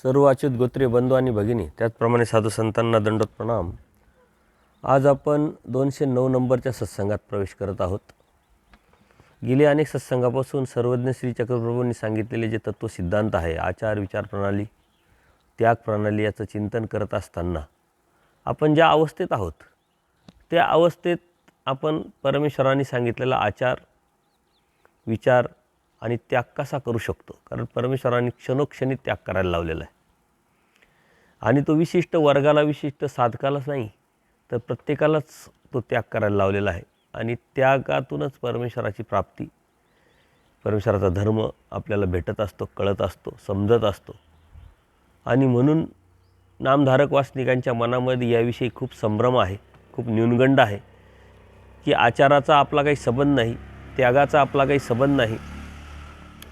सर्व अच्युत गोत्रे बंधू आणि भगिनी, त्याचप्रमाणे साधू संतांना दंडोत प्रणाम. आज आपण 209 नंबरच्या सत्संगात प्रवेश करत आहोत. गेल्या अनेक सत्संगापासून सर्वज्ञ श्री चक्रप्रभूंनी सांगितलेले जे तत्व सिद्धांत आहे, आचार, विचार प्रणाली, त्याग प्रणाली याचं चिंतन करत असताना आपण ज्या अवस्थेत आहोत त्या अवस्थेत आपण परमेश्वरांनी सांगितलेला आचार, विचार आणि त्याग कसा करू शकतो. कारण परमेश्वरांनी क्षणोक्षणी त्याग करायला लावलेला आहे आणि तो विशिष्ट वर्गाला, विशिष्ट साधकालाच नाही तर प्रत्येकालाच तो त्याग करायला लावलेला आहे. आणि त्यागातूनच परमेश्वराची प्राप्ती, परमेश्वराचा धर्म आपल्याला भेटत असतो, कळत असतो, समजत असतो. आणि म्हणून नामधारक वासनिकांच्या मनामध्ये याविषयी खूप संभ्रम आहे, खूप न्यूनगंड आहे की आचाराचा आपला काही संबंध नाही, त्यागाचा आपला काही संबंध नाही.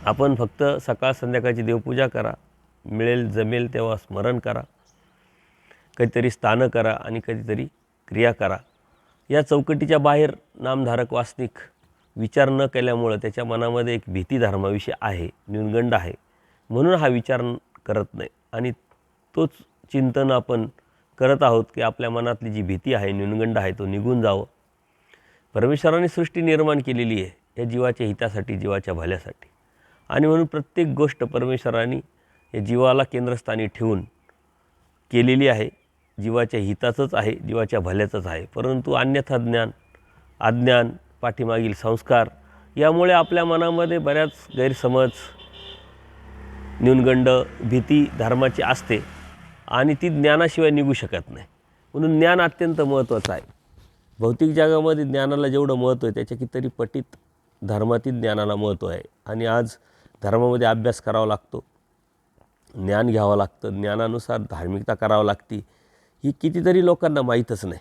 आपण फक्त सकाळ संध्याकाळची देवपूजा करा, मिळेल जमेल तेव्हा स्मरण करा, कधीतरी स्थानं करा आणि कधीतरी क्रिया करा. या चौकटीच्या बाहेर नामधारक वासनिक विचार न केल्यामुळं त्याच्या मनामध्ये एक भीती धर्माविषयी आहे, न्यूनगंड आहे. म्हणून हा विचार करत नाही आणि तोच चिंतन आपण करत आहोत की आपल्या मनातली जी भीती आहे, न्यूनगंड आहे, तो निघून जावं. परमेश्वराने सृष्टी निर्माण केलेली आहे या जीवाच्या हितासाठी, जीवाच्या भल्यासाठी. आणि म्हणून प्रत्येक गोष्ट परमेश्वराने या जीवाला केंद्रस्थानी ठेवून केलेली आहे, जीवाच्या हिताचंच आहे, जीवाच्या भल्याचंच आहे. परंतु अन्यथा ज्ञान, अज्ञान, पाठीमागील संस्कार यामुळे आपल्या मनामध्ये बऱ्याच गैरसमज, न्यूनगंड, भीती धर्माची असते आणि ती ज्ञानाशिवाय निघू शकत नाही. म्हणून ज्ञान अत्यंत महत्त्वाचं आहे. भौतिक जगामध्ये ज्ञानाला जेवढं महत्त्व आहे त्याच्या कितीतरी पटीत धर्मातील ज्ञानाला महत्त्व आहे. आणि आज धर्मामध्ये अभ्यास करावा लागतो, ज्ञान घ्यावं लागतं, ज्ञानानुसार धार्मिकता करावं लागते. ही कितीतरी लोकांना माहीतच नाही.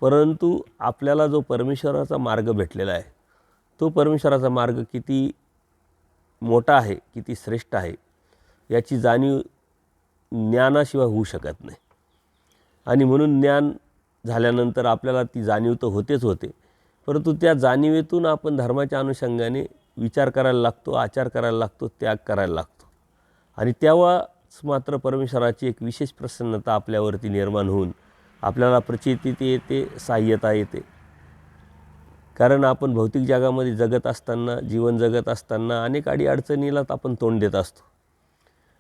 परंतु आपल्याला जो परमेश्वराचा मार्ग भेटलेला आहे तो परमेश्वराचा मार्ग किती मोठा आहे, किती श्रेष्ठ आहे याची जाणीव ज्ञानाशिवाय होऊ शकत नाही. आणि म्हणून ज्ञान झाल्यानंतर आपल्याला ती जाणीव तर होतेच होते, परंतु त्या जाणीवेतून आपण धर्माच्या अनुषंगाने विचार करायला लागतो, आचार करायला लागतो, त्याग करायला लागतो. आणि तेव्हाच मात्र परमेश्वराची एक विशेष प्रसन्नता आपल्यावरती निर्माण होऊन आपल्याला प्रचिती येते, सहाय्यता येते. कारण आपण भौतिक जगामध्ये जगत असताना, जीवन जगत असताना अनेक अडीअडचणीला आपण तोंड देत असतो.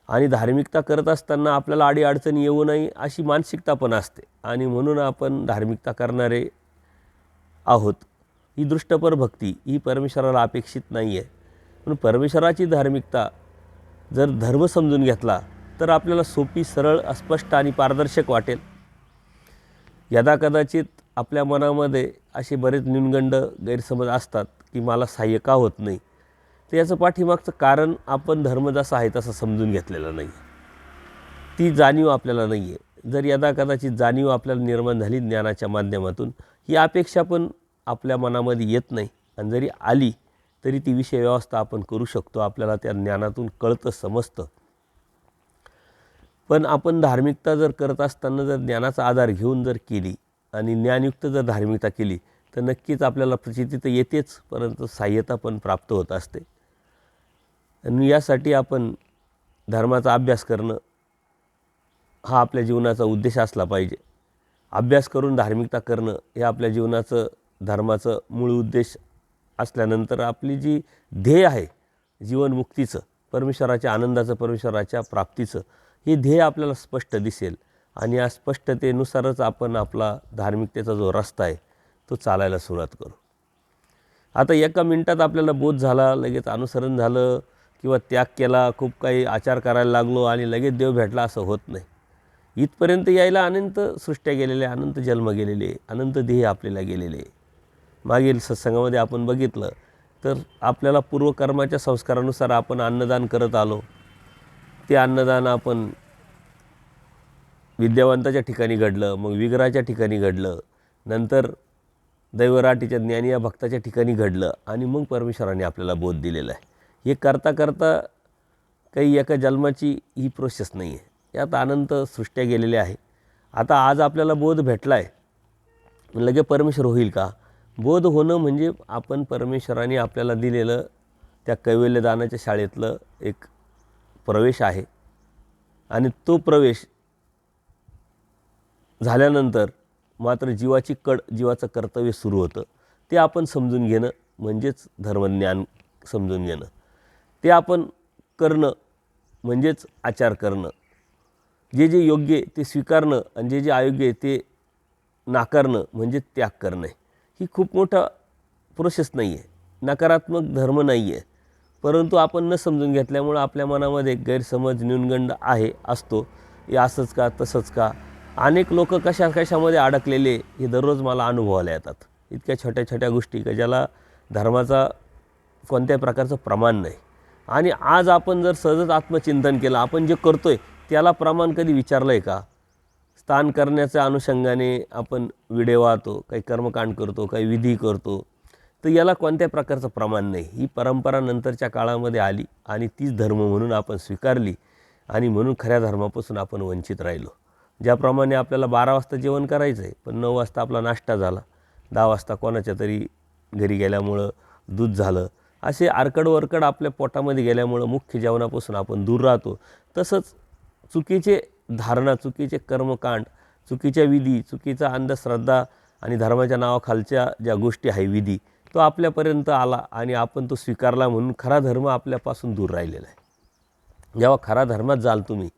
आणि धार्मिकता करत असताना आपल्याला अडीअडचणी येऊ नये अशी मानसिकता पण असते. आणि म्हणून आपण धार्मिकता करणारे आहोत. ही दृष्टपर भक्ती ही परमेश्वराला अपेक्षित नाही आहे. म्हणून परमेश्वराची धार्मिकता जर धर्म समजून घेतला तर आपल्याला सोपी, सरळ, अस्पष्ट आणि पारदर्शक वाटेल. यदा कदाचित आपल्या मनामध्ये असे बरेच न्यूनगंड, गैरसमज असतात की मला सहाय्य का होत नाही, तर याचं पाठीमागचं कारण आपण धर्म जसा आहे तसा समजून घेतलेला नाही. ती जाणीव आपल्याला नाही आहे. जर यदा कदाचित जाणीव आपल्याला निर्माण झाली ज्ञानाच्या माध्यमातून, ही अपेक्षा पण आपल्या मनामध्ये येत नाही. आणि जरी आली तरी ती विषय व्यवस्था आपण करू शकतो, आपल्याला त्या ज्ञानातून कळतं, समजतं. पण आपण धार्मिकता जर करत असताना जर ज्ञानाचा आधार घेऊन जर केली आणि ज्ञानयुक्त जर धार्मिकता केली तर नक्कीच आपल्याला प्रचिती तर येतेच, परंतु सहाय्यता पण प्राप्त होत असते. आणि यासाठी आपण धर्माचा अभ्यास करणं हा आपल्या जीवनाचा उद्देश असला पाहिजे. अभ्यास करून धार्मिकता करणं हे आपल्या जीवनाचं, धर्माचं मूळ उद्देश असल्यानंतर आपली जी ध्येय आहे जीवनमुक्तीचं, परमेश्वराच्या आनंदाचं, परमेश्वराच्या प्राप्तीचं, हे ध्येय आपल्याला स्पष्ट दिसेल. आणि या स्पष्टतेनुसारच आपण आपला धार्मिकतेचा जो रस्ता आहे तो चालायला सुरुवात करू. आता एका मिनिटात आपल्याला बोध झाला, लगेच अनुसरण झालं किंवा त्याग केला, खूप काही आचार करायला लागलो आणि लगेच देव भेटला असं होत नाही. इथपर्यंत यायला अनंत सृष्ट्या गेलेल्या, अनंत जन्म गेलेले, अनंत ध्येय आपल्याला गेलेले. मागील सत्संगामध्ये आपण बघितलं तर आपल्याला पूर्वकर्माच्या संस्कारानुसार आपण अन्नदान करत आलो. ते अन्नदान आपण विद्यावंताच्या ठिकाणी घडलं, मग विग्रहाच्या ठिकाणी घडलं, नंतर दैवराटीच्या ज्ञानी या भक्ताच्या ठिकाणी घडलं आणि मग परमेश्वराने आपल्याला बोध दिलेला आहे. हे करता करता काही एका जन्माची ही प्रोसेस नाही आहे. यात अनंत सृष्ट्या गेलेल्या आहे. आता आज आपल्याला बोध भेटला आहे, लगे परमेश्वर होईल का? बोध होणं म्हणजे आपण परमेश्वराने आपल्याला दिलेलं त्या कैवल्यदानाच्या शाळेतलं एक प्रवेश आहे. आणि तो प्रवेश झाल्यानंतर मात्र जीवाची कड, जीवाचं कर्तव्य सुरू होतं. ते आपण समजून घेणं म्हणजेच धर्मज्ञान समजून घेणं. ते आपण करणं म्हणजेच आचार करणं. जे जे योग्य आहे ते स्वीकारणं आणि जे जे अयोग्य आहे ते नाकारणं म्हणजे त्याग करणं. ही खूप मोठा प्रोसेस नाही आहे, नकारात्मक धर्म नाही आहे. परंतु आपण न समजून घेतल्यामुळं आपल्या मनामध्ये गैरसमज न्यूनगंड असतो. हे असंच का, तसंच का. अनेक लोक कशामध्ये अडकलेले हे दररोज मला अनुभवायला येतात. इतक्या छोट्या छोट्या गोष्टी का ज्याला धर्माचा कोणत्याही प्रकारचं प्रमाण नाही. आणि आज आपण जर सहजच आत्मचिंतन केलं, आपण जे करतोय त्याला प्रमाण कधी विचारलं आहे का? स्नान करण्याच्या अनुषंगाने आपण विडे वाहतो, काही कर्मकांड करतो, काही विधी करतो, तर याला कोणत्या प्रकारचं प्रमाण नाही. ही परंपरा नंतरच्या काळामध्ये आली आणि तीच धर्म म्हणून आपण स्वीकारली आणि म्हणून खऱ्या धर्मापासून आपण वंचित राहिलो. ज्याप्रमाणे आपल्याला 12 वाजता जेवण करायचं आहे, पण 9 वाजता आपला नाश्ता झाला, 10 वाजता कोणाच्या तरी घरी गेल्यामुळं दूध झालं, असे आरकडवरकड आपल्या पोटामध्ये गेल्यामुळं मुख्य जेवणापासून आपण दूर राहतो. तसंच चुकीचे धारणा, चुकीचे कर्मकांड, चुकीच्या विधी, चुकीचा अंधश्रद्धा आणि धर्माच्या नावाखालच्या ज्या गोष्टी आहे विधी, तो आपल्यापर्यंत आला आणि आपण तो स्वीकारला म्हणून खरा धर्म आपल्यापासून दूर राहिलेला आहे. जेव्हा खरा धर्मात जाल तुम्ही,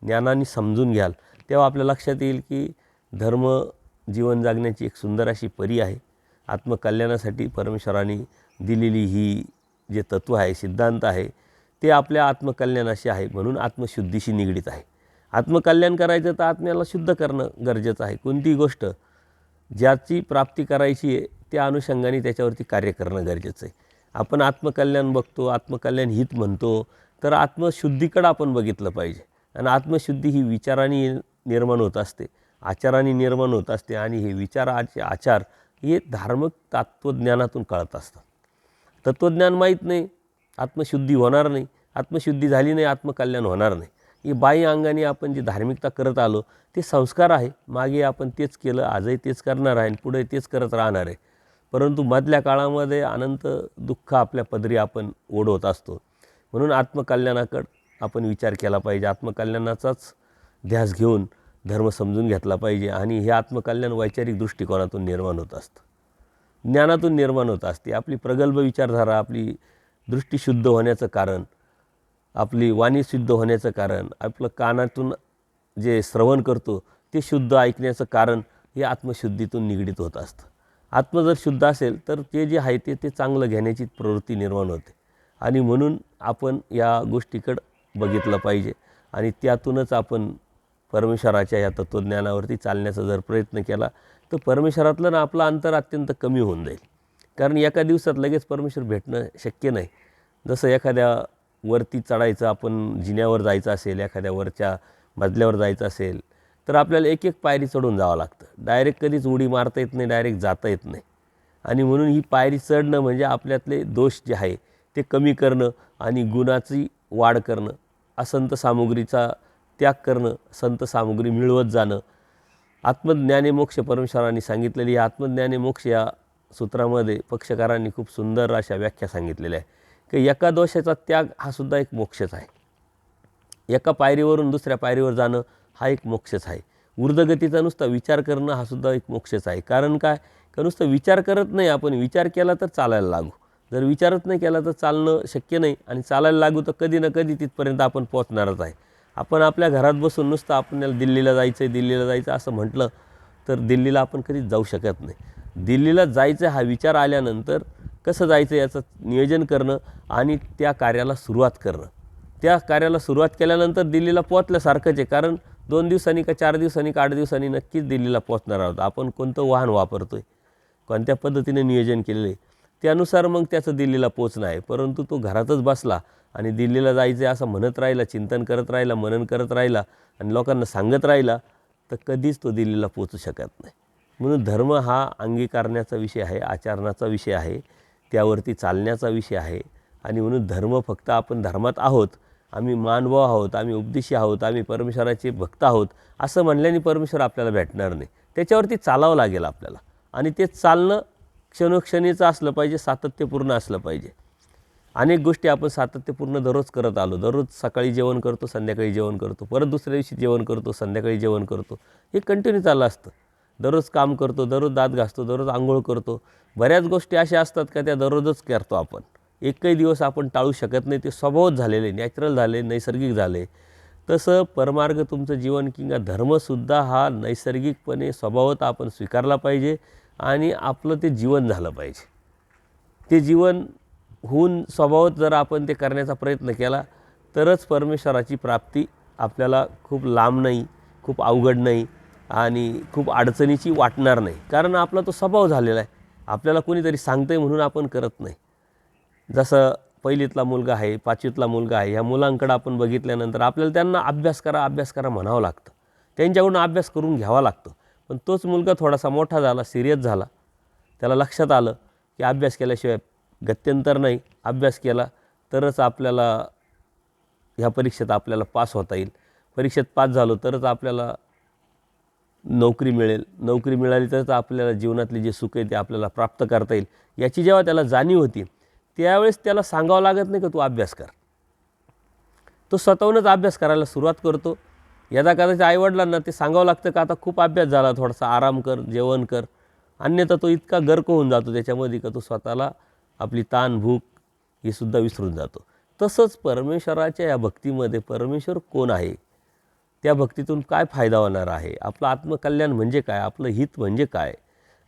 ज्ञानाने समजून घ्याल, तेव्हा आपल्या लक्षात येईल की धर्म जीवन जगण्याची एक सुंदर अशी परी आहे. आत्मकल्याणासाठी परमेश्वराने दिलेली ही जे तत्त्व आहे, सिद्धांत आहे, ते आपल्या आत्मकल्याणाशी आहे, म्हणून आत्मशुद्धीशी निगडीत आहे. आत्मकल्याण करायचं तर आत्म्याला शुद्ध करणं गरजेचं आहे. कोणतीही गोष्ट ज्याची प्राप्ती करायची आहे त्या अनुषंगाने त्याच्यावरती कार्य करणं गरजेचं आहे. आपण आत्मकल्याण बघतो, आत्मकल्याण हित म्हणतो, तर आत्मशुद्धीकडं आपण बघितलं पाहिजे. आणि आत्मशुद्धी ही विचाराने निर्माण होत असते, आचाराने निर्माण होत असते आणि हे विचाराचे आचार हे धार्मिक तत्त्वज्ञानातून कळत असतात. तत्त्वज्ञान माहीत नाही, आत्मशुद्धी होणार नाही. आत्मशुद्धी झाली नाही, आत्मकल्याण होणार नाही. ही बाह्य अंगाने आपण जी धार्मिकता करत आलो ते संस्कार आहे. मागे आपण तेच केलं, आजही तेच करणार आहे आणि पुढे तेच करत राहणार आहे. परंतु मधल्या काळामध्ये अनंत दुःख आपल्या पदरी आपण ओढवत असतो. म्हणून आत्मकल्याणाकडं आपण विचार केला पाहिजे. आत्मकल्याणाचाच ध्यास घेऊन धर्म समजून घेतला पाहिजे. आणि हे आत्मकल्याण वैचारिक दृष्टिकोनातून निर्माण होत असतं, ज्ञानातून निर्माण होत असते. आपली प्रगल्भ विचारधारा, आपली दृष्टी शुद्ध होण्याचं कारण, आपली वाणी शुद्ध होण्याचं कारण, आपलं कानातून जे श्रवण करतो ते शुद्ध ऐकण्याचं कारण हे आत्मशुद्धीतून निगडीत होत असतं. आत्म जर शुद्ध असेल तर ते जे आहे ते चांगलं घेण्याची प्रवृत्ती निर्माण होते. आणि म्हणून आपण या गोष्टीकडं बघितलं पाहिजे आणि त्यातूनच आपण परमेश्वराच्या या तत्त्वज्ञानावरती चालण्याचा जर प्रयत्न केला तर परमेश्वरातलं ना आपलं अंतर अत्यंत कमी होऊन जाईल. कारण एका दिवसात लगेच परमेश्वर भेटणं शक्य नाही. जसं एखाद्या वरती चढायचं, आपण जिन्यावर जायचं असेल, एखाद्या वरच्या मजल्यावर जायचं असेल तर आपल्याला एक एक पायरी चढून जावं लागतं. डायरेक्ट कधीच उडी मारता येत नाही, डायरेक्ट जाता येत नाही. आणि म्हणून ही पायरी चढणं म्हणजे आपल्यातले दोष जे आहे ते कमी करणं आणि गुणाची वाढ करणं, असंत सामुग्रीचा त्याग करणं, संत सामुग्री मिळवत जाणं. आत्मज्ञाने मोक्ष परमेश्वरांनी सांगितलेली आत्मज्ञाने मोक्ष या सूत्रामध्ये पक्षकारांनी खूप सुंदर अशा व्याख्या सांगितलेल्या आहे की एका दोषाचा त्याग हा सुद्धा एक मोक्षच आहे. एका पायरीवरून दुसऱ्या पायरीवर जाणं हा एक मोक्षच आहे. ऊर्ध्वगतीचा नुसता विचार करणं हा सुद्धा एक मोक्षच आहे. कारण काय, का नुसतं विचार करत नाही आपण, विचार केला तर चालायला लागू. जर विचारच नाही केला तर चालणं शक्य नाही आणि चालायला लागू तर कधी ना कधी तिथपर्यंत आपण पोहोचणारच आहे. आपण आपल्या घरात बसून नुसतं आपल्याला दिल्लीला जायचं आहे, दिल्लीला जायचं असं म्हटलं तर दिल्लीला आपण कधीच जाऊ शकत नाही. दिल्लीला जायचं हा विचार आल्यानंतर कसं जायचं याचं नियोजन करणं आणि त्या कार्याला सुरुवात करणं. त्या कार्याला सुरुवात केल्यानंतर दिल्लीला पोहोचल्यासारखंच आहे. कारण 2 दिवसांनी का 4 दिवसांनी का 8 दिवसांनी नक्कीच दिल्लीला पोहोचणार आहोत. आपण कोणतं वाहन वापरतो आहे, कोणत्या पद्धतीने नियोजन केलेलं आहे त्यानुसार मग त्याचं दिल्लीला पोहोचणं आहे. परंतु तो घरातच बसला आणि दिल्लीला जायचं आहे असं म्हणत राहिला, चिंतन करत राहिला, मनन करत राहिला आणि लोकांना सांगत राहिला तर कधीच तो दिल्लीला पोहोचू शकत नाही. म्हणून धर्म हा अंगीकारण्याचा विषय आहे, आचरणाचा विषय आहे, त्यावरती चालण्याचा विषय आहे. आणि म्हणून धर्म फक्त आपण धर्मात आहोत, आम्ही मानव आहोत, आम्ही उपदेशी आहोत, आम्ही परमेश्वराचे भक्त आहोत असं म्हणल्याने परमेश्वर आपल्याला भेटणार नाही. त्याच्यावरती चालावं लागेल आपल्याला. आणि ते चालणं क्षणोक्षणीचं असलं पाहिजे, सातत्यपूर्ण असलं पाहिजे. अनेक गोष्टी आपण सातत्यपूर्ण दररोज करत आलो. दररोज सकाळी जेवण करतो, संध्याकाळी जेवण करतो, परत दुसऱ्या दिवशी जेवण करतो, संध्याकाळी जेवण करतो. हे कंटिन्यू चाललं असतं. दररोज काम करतो, दररोज दात घासतो, दररोज आंघोळ करतो. बऱ्याच गोष्टी अशा असतात का त्या दररोजच करतो आपण. एकही दिवस आपण टाळू शकत नाही. ते स्वभावच झालेले, नॅचरल झाले, नैसर्गिक झाले. तसं परमार्ग तुमचं जीवन किंवा धर्मसुद्धा हा नैसर्गिकपणे स्वभावत आपण स्वीकारला पाहिजे आणि आपलं ते जीवन झालं पाहिजे. ते जीवन होऊन स्वभावत जर आपण ते करण्याचा प्रयत्न केला तरच परमेश्वराची प्राप्ती आपल्याला खूप लांब नाही, खूप अवघड नाही आणि खूप अडचणीची वाटणार नाही. कारण आपला तो स्वभाव झालेला आहे. आपल्याला कोणीतरी सांगतं आहे म्हणून आपण करत नाही. जसं पहिलीतला मुलगा आहे, पाचवीतला मुलगा आहे, ह्या मुलांकडं आपण बघितल्यानंतर आपल्याला त्यांना अभ्यास करा म्हणावं लागतं. त्यांच्याकडून अभ्यास करून घ्यावा लागतो. पण तोच मुलगा थोडासा मोठा झाला, सिरियस झाला, त्याला लक्षात आलं की अभ्यास केल्याशिवाय गत्यंतर नाही, अभ्यास केला तरच आपल्याला ह्या परीक्षेत आपल्याला पास होता येईल, परीक्षेत पास झालो तरच आपल्याला नोकरी मिळेल, नोकरी मिळाली तरच आपल्याला जीवनातले जे सुख आहे ते आपल्याला प्राप्त करता येईल, याची जेव्हा त्याला जाणीव होती त्यावेळेस त्याला सांगावं लागत नाही का तू अभ्यास कर. तो स्वतःहूनच अभ्यास करायला सुरुवात करतो. यदा कदाचित आईवडिलांना ते सांगावं लागतं का आता खूप अभ्यास झाला, थोडासा आराम कर, जेवण कर. अन्यथा तो इतका गर्क होऊन जातो त्याच्यामध्ये का तो स्वतःला आपली ताण भूक हे सुद्धा विसरून जातो. तसंच परमेश्वराच्या या भक्तीमध्ये परमेश्वर कोण आहे, त्या भक्तीतून काय फायदा होणार आहे, आपलं आत्मकल्याण म्हणजे काय, आपलं हित म्हणजे काय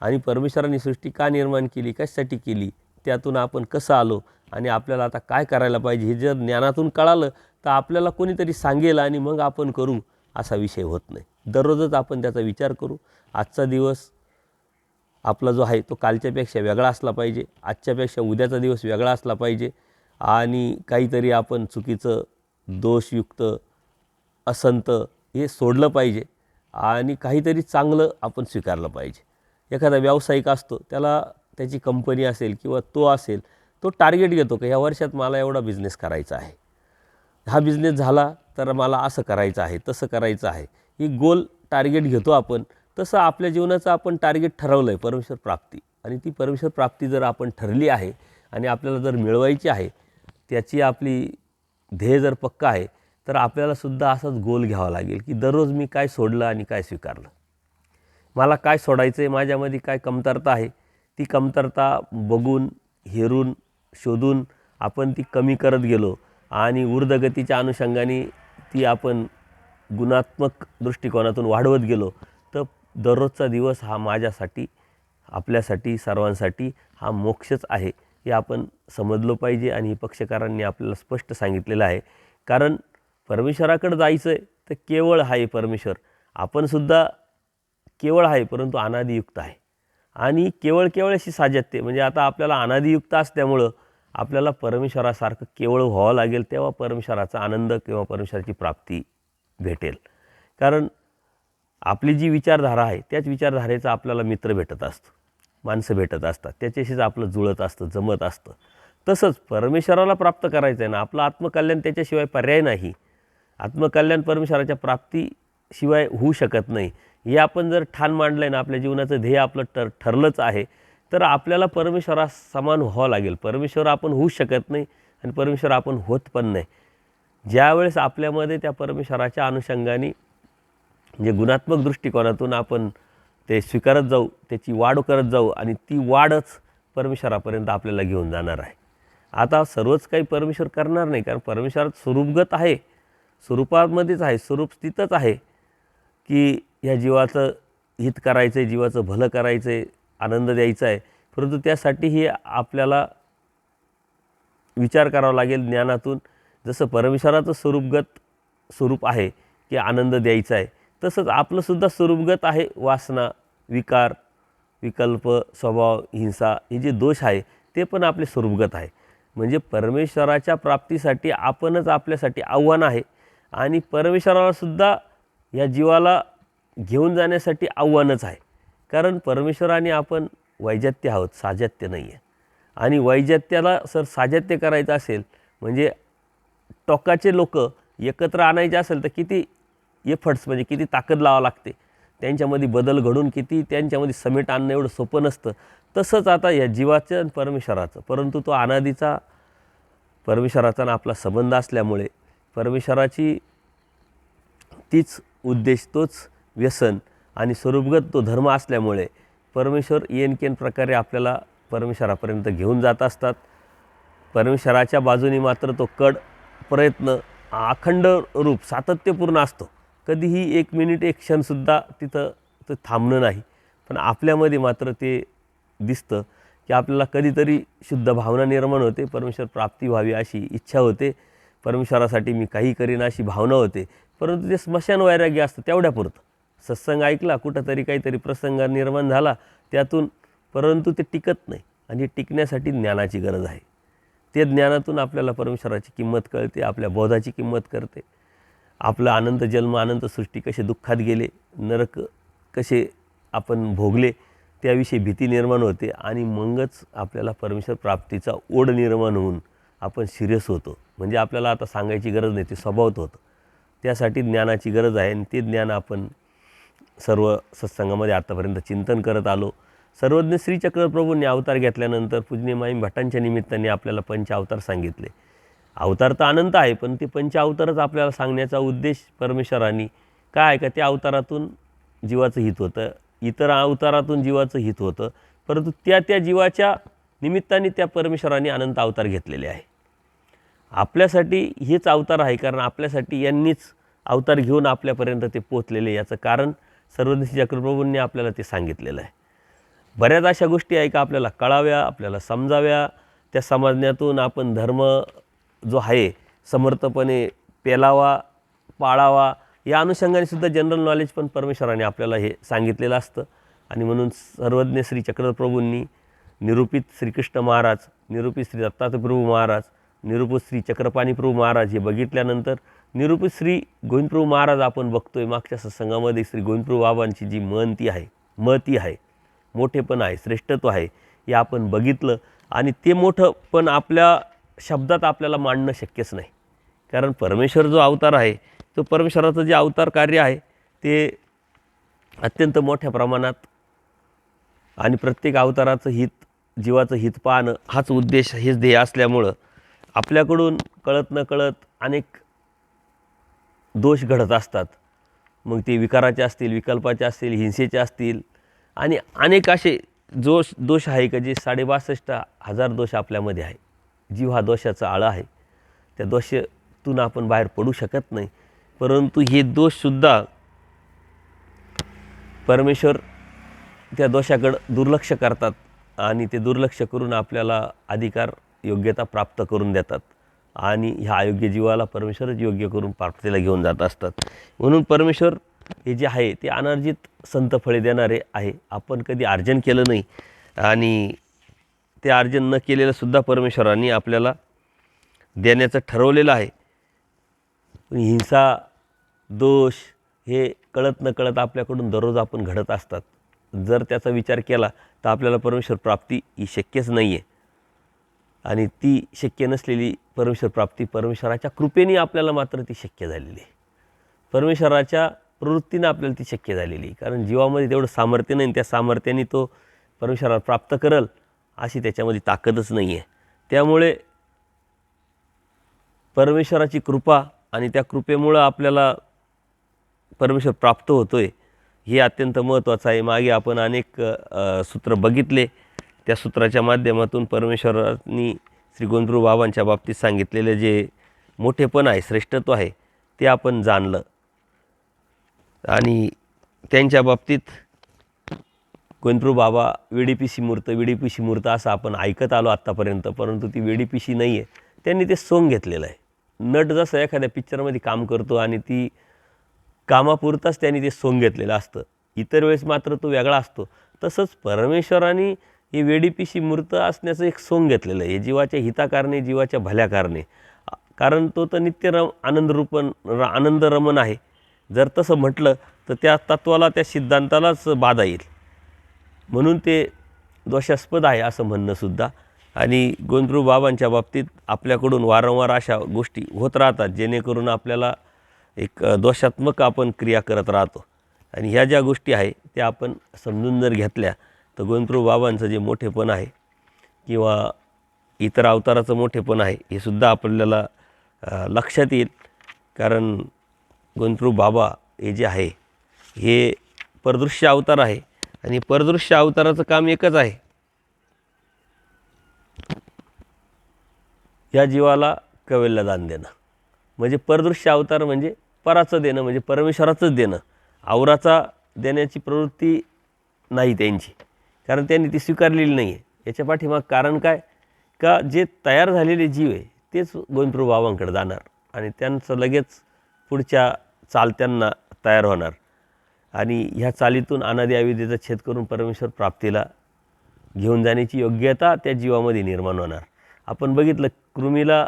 आणि परमेश्वराने सृष्टी का निर्माण केली, कशासाठी केली, त्यातून आपण कसं आलो आणि आपल्याला आता काय करायला पाहिजे हे जर ज्ञानातून कळालं तर आपल्याला कोणीतरी सांगेल आणि मग आपण करू असा विषय होत नाही. दररोजच आपण त्याचा विचार करू. आजचा दिवस आपला जो आहे तो कालच्यापेक्षा वेगळा असला पाहिजे, आजच्यापेक्षा उद्याचा दिवस वेगळा असला पाहिजे आणि काहीतरी आपण चुकीचं, दोषयुक्त, असंत हे सोडलं पाहिजे आणि काहीतरी चांगलं आपण स्वीकारलं पाहिजे. एखादा व्यावसायिक असतो, त्याला त्याची कंपनी असेल किंवा तो असेल, तो टार्गेट घेतो की ह्या वर्षात मला एवढा बिझनेस करायचा आहे, हा बिझनेस झाला तर मला असं करायचं आहे, तसं करायचं आहे, ही गोल टार्गेट घेतो आपण. तसं आपल्या जीवनाचं आपण टार्गेट ठरवलं आहे परमेश्वर प्राप्ती आणि ती परमेश्वर प्राप्ती जर आपण ठरली आहे आणि आपल्याला जर मिळवायची आहे, त्याची आपली ध्येय जर पक्का आहे तर आपल्यालासुद्धा असाच गोल घ्यावा लागेल की दररोज मी काय सोडलं आणि काय स्वीकारलं, मला काय सोडायचं आहे, माझ्यामध्ये काय कमतरता आहे, ती कमतरता बघून, हेरून, शोधून आपण ती कमी करत गेलो आणि ऊर्ध्वगतीच्या अनुषंगाने ती आपण गुणात्मक दृष्टिकोनातून वाढवत गेलो तर दररोजचा दिवस हा माझ्यासाठी, आपल्यासाठी, सर्वांसाठी हा मोक्षच आहे हे आपण समजलं पाहिजे. आणि पक्षकारांनी आपल्याला स्पष्ट सांगितलेलं आहे. कारण परमेश्वराकडे जायचं आहे तर केवळ आहे परमेश्वर, आपणसुद्धा केवळ आहे परंतु अनादियुक्त आहे आणि केवळ अशी साजत्य म्हणजे आता आपल्याला अनादियुक्त असल्यामुळं आपल्याला परमेश्वरासारखं केवळ व्हावं लागेल, तेव्हा परमेश्वराचा आनंद किंवा परमेश्वराची प्राप्ती भेटेल. कारण आपली जी विचारधारा आहे त्याच विचारधारेचा आपल्याला मित्र भेटत असतो, माणसं भेटत असतात, त्याच्याशीच आपलं जुळत असतं, जमत असतं. तसंच परमेश्वराला प्राप्त करायचं आहे ना, आपलं आत्मकल्याण त्याच्याशिवाय पर्याय नाही. आत्मकल्याण परमेश्वराच्या प्राप्तीशिवाय होऊ शकत नाही. हे आपण जर ठाण मांडलं आहे ना, आपल्या जीवनाचं ध्येय आपलं ठरलंच आहे तर आपल्याला परमेश्वरास समान व्हावं लागेल. परमेश्वर आपण होऊ शकत नाही आणि परमेश्वर आपण होत पण नाही. ज्यावेळेस आपल्यामध्ये त्या परमेश्वराच्या अनुषंगाने म्हणजे गुणात्मक दृष्टिकोनातून आपण ते स्वीकारत जाऊ, त्याची वाढ करत जाऊ आणि ती वाढच परमेश्वरापर्यंत आपल्याला घेऊन जाणार आहे. आता सर्वच काही परमेश्वर करणार नाही, कारण परमेश्वरात स्वरूपगत आहे, स्वरूपामध्येच आहे, स्वरूप स्थितच आहे की ह्या जीवाचं हित करायचं आहे, जीवाचं भलं करायचं आहे, आनंद द्यायचा आहे. परंतु त्यासाठीही आपल्याला विचार करावा लागेल ज्ञानातून. जसं परमेश्वराचं स्वरूप आहे की आनंद द्यायचा आहे, तसंच आपलंसुद्धा स्वरूपगत आहे वासना, विकार, विकल्प, स्वभाव, हिंसा हे जे दोष आहे ते पण आपले स्वरूपगत आहे. म्हणजे परमेश्वराच्या प्राप्तीसाठी आपणच आपल्यासाठी आव्हान आहे आणि परमेश्वरालासुद्धा या जीवाला घेऊन जाण्यासाठी आव्हानच आहे. कारण परमेश्वर आणि आपण वैजत्य आहोत, साजत्य नाही आहे. आणि वैजत्याला साजत्य करायचं असेल म्हणजे टोकाचे लोक एकत्र आणायचे असेल तर किती एफर्ट्स म्हणजे किती ताकद लावावं लागते, त्यांच्यामध्ये बदल घडून किती त्यांच्यामध्ये समेट आणणं एवढं सोपं नसतं. तसंच आता या जीवाचं आणि परमेश्वराचं, परंतु तो अनादीचा परमेश्वराचा आणि आपला संबंध असल्यामुळे परमेश्वराची तीच उद्देश, तोच व्यसन आणि स्वरूपगत तो धर्म असल्यामुळे परमेश्वर येनकेन प्रकारे आपल्याला परमेश्वरापर्यंत घेऊन जात असतात. परमेश्वराच्या बाजूने मात्र तो प्रयत्न अखंड रूप सातत्यपूर्ण असतो. कधीही 1 मिनिट 1 क्षणसुद्धा तिथं ते थांबणं नाही. पण आपल्यामध्ये मात्र ते दिसतं की आपल्याला कधीतरी शुद्ध भावना निर्माण होते, परमेश्वर प्राप्ती व्हावी अशी इच्छा होते, परमेश्वरासाठी मी काही करीन अशी भावना होते. परंतु ते स्मशान वैराग्य असतं तेवढ्यापुरतं. सत्संग ऐकला, कुठंतरी काहीतरी प्रसंग निर्माण झाला त्यातून, परंतु ते टिकत नाही. आणि टिकण्यासाठी ज्ञानाची गरज आहे. ते ज्ञानातून आपल्याला परमेश्वराची किंमत कळते, आपल्या बोधाची किंमत करते. आपलं अनंत जन्म, अनंत सृष्टी कसे दुःखात गेले, नरक कसे आपण भोगले त्याविषयी भीती निर्माण होते. आणि मगच आपल्याला परमेश्वर प्राप्तीचा ओढ निर्माण होऊन आपण सिरियस होतो. म्हणजे आपल्याला आता सांगायची गरज नाही, ते स्वभावत होतं. त्यासाठी ज्ञानाची गरज आहे. आणि ते ज्ञान आपण सर्व सत्संगामध्ये आतापर्यंत चिंतन करत आलो. सर्वज्ञ श्री चक्रप्रभूंनी अवतार घेतल्यानंतर पूजनीय माईम भट्टांच्या निमित्ताने आपल्याला 5 अवतार सांगितले. अवतार तर अनंत आहे, पण ते 5 अवतारच आपल्याला सांगण्याचा उद्देश परमेश्वरांनी काय का त्या अवतारातून जीवाचं हित होतं, इतर अवतारातून जीवाचं हित होतं. परंतु त्या जीवाच्या निमित्ताने त्या परमेश्वरांनी अनंत अवतार घेतलेले आहे. आपल्यासाठी हेच अवतार आहे, कारण आपल्यासाठी यांनीच अवतार घेऊन आपल्यापर्यंत ते पोचलेले. याचं कारण सर्वज्ञ श्री चक्रप्रभूंनी आपल्याला ते सांगितलेलं आहे. बऱ्याच अशा गोष्टी आहे का आपल्याला कळाव्या, आपल्याला समजाव्या. त्या समजण्यातून आपण धर्म जो आहे समर्थपणे पेलावा, पाळावा. या अनुषंगाने सुद्धा जनरल नॉलेज पण परमेश्वराने आपल्याला हे सांगितलेलं असतं. आणि म्हणून सर्वज्ञ श्री चक्रप्रभूंनी निरूपित श्रीकृष्ण महाराज, निरूपित श्री दत्तात्रय प्रभू महाराज, निरूपित श्री चक्रपाणी प्रभू महाराज हे बघितल्यानंतर निरूपित श्री गोविंदप्रभू महाराज आपण बघतोय. मागच्या सत्संगामध्ये श्री गोविंदप्रभू बाबांची जी महती आहे, मोठेपण आहे, श्रेष्ठत्व आहे, हे आपण बघितलं. आणि ते मोठं पण आपल्या शब्दात आपल्याला मांडणं शक्यच नाही. कारण परमेश्वर जो अवतार आहे, तो परमेश्वराचं जे अवतार कार्य आहे ते अत्यंत मोठ्या प्रमाणात, आणि प्रत्येक अवताराचं हित, जीवाचं हित पाहणं हाच उद्देश, हेच ध्येय असल्यामुळं आपल्याकडून कळत नकळत अनेक दोष घडत असतात. मग ते विकाराचे असतील, विकल्पाचे असतील, हिंसेचे असतील, आणि अनेक असे दोष आहे का जे 62,500 दोष आपल्यामध्ये आहे. जीव हा दोषाचा आळा आहे. त्या दोषातून आपण बाहेर पडू शकत नाही. परंतु हे दोषसुद्धा परमेश्वर त्या दोषाकडं दुर्लक्ष करतात, आणि ते दुर्लक्ष करून आपल्याला अधिकार, योग्यता प्राप्त करून देतात. आणि ह्या अयोग्य जीवाला परमेश्वरच योग्य करून प्राप्तीला घेऊन जात असतात. म्हणून परमेश्वर हे जे आहे ते अनर्जित संत फळे देणारे आहे. आपण कधी अर्जन केलं नाही, आणि ते अर्जन न केलेलं सुद्धा परमेश्वरांनी आपल्याला देण्याचं ठरवलेलं आहे. हिंसा, दोष हे कळत नकळत आपल्याकडून दररोज आपण घडत असतात. जर त्याचा विचार केला तर आपल्याला परमेश्वर प्राप्ती ही शक्यच नाही आहे. आणि ती शक्य नसलेली परमेश्वर प्राप्ती परमेश्वराच्या कृपेने आपल्याला मात्र ती शक्य झालेली आहे. परमेश्वराच्या प्रवृत्तीनं आपल्याला ती शक्य झालेली आहे. कारण जीवामध्ये तेवढं सामर्थ्य नाही, त्या सामर्थ्याने तो परमेश्वराला प्राप्त करल अशी त्याच्यामध्ये ताकदच नाही आहे. त्यामुळे परमेश्वराची कृपा, आणि त्या कृपेमुळं आपल्याला परमेश्वर प्राप्त होतो आहे, हे अत्यंत महत्त्वाचं आहे. मागे आपण अनेक सूत्र बघितले. त्या सूत्राच्या माध्यमातून परमेश्वरांनी श्री गोविंदप्रभू बाबांच्या बाबतीत सांगितलेले जे मोठेपण आहे, श्रेष्ठत्व आहे, ते आपण जाणलं. आणि त्यांच्या बाबतीत गोविंदप्रभू बाबा वेडीपिशी मूर्त असं आपण ऐकत आलो आत्तापर्यंत. परंतु ती वेडीपिशी नाही आहे. त्यांनी ते सोंग घेतलेलं आहे. नट जसं एखाद्या पिक्चरमध्ये काम करतो आणि ती कामापुरताच त्यांनी ते सोंग घेतलेलं असतं, इतर वेळेस मात्र तो वेगळा असतो. तसंच परमेश्वराने हे वेडीपिशी मूर्त असण्याचं एक सोंग घेतलेलं आहे, हे जीवाच्या हिताकारणे, जीवाच्या भल्याकारणे. कारण तो तर नित्य आनंद रमण आहे. जर तसं म्हटलं तर त्या तत्वाला, त्या सिद्धांतालाच बाधा येईल. म्हणून ते दोषास्पद आहे असं म्हणणंसुद्धा. आणि गोविंदप्रभू बाबांच्या बाबतीत आपल्याकडून वारंवार अशा गोष्टी होत राहतात, जेणेकरून आपल्याला एक दोषात्मक आपण क्रिया करत राहतो. आणि ह्या ज्या गोष्टी आहे त्या आपण समजून जर घेतल्या तर गोविंदप्रभू बाबांचं जे मोठेपण आहे, किंवा इतर अवताराचं मोठेपण आहे हे सुद्धा आपल्याला लक्षात येईल. कारण गोविंदप्रभू बाबा हे जे आहे हे परदृश्य अवतार आहे आणि परदृश्य अवताराचं काम एकच आहे, या जीवाला कैवल्यदान देणं. म्हणजे परदृश्य अवतार म्हणजे पराचं देणं, म्हणजे परमेश्वराचंच देणं. आवराचा देण्याची प्रवृत्ती नाही त्यांची, कारण त्यांनी ती स्वीकारलेली नाही आहे. याच्या पाठीमाग कारण काय, का जे तयार झालेले जीव आहे तेच गोविंदप्रभू बाबांकडे जाणार आणि त्यांचं लगेच पुढच्या चालत्यांना तयार होणार आणि ह्या चालीतून अनादि अविद्येचा छेद करून परमेश्वर प्राप्तीला घेऊन जाण्याची योग्यता त्या जीवामध्ये निर्माण होणार. आपण बघितलं कृमीला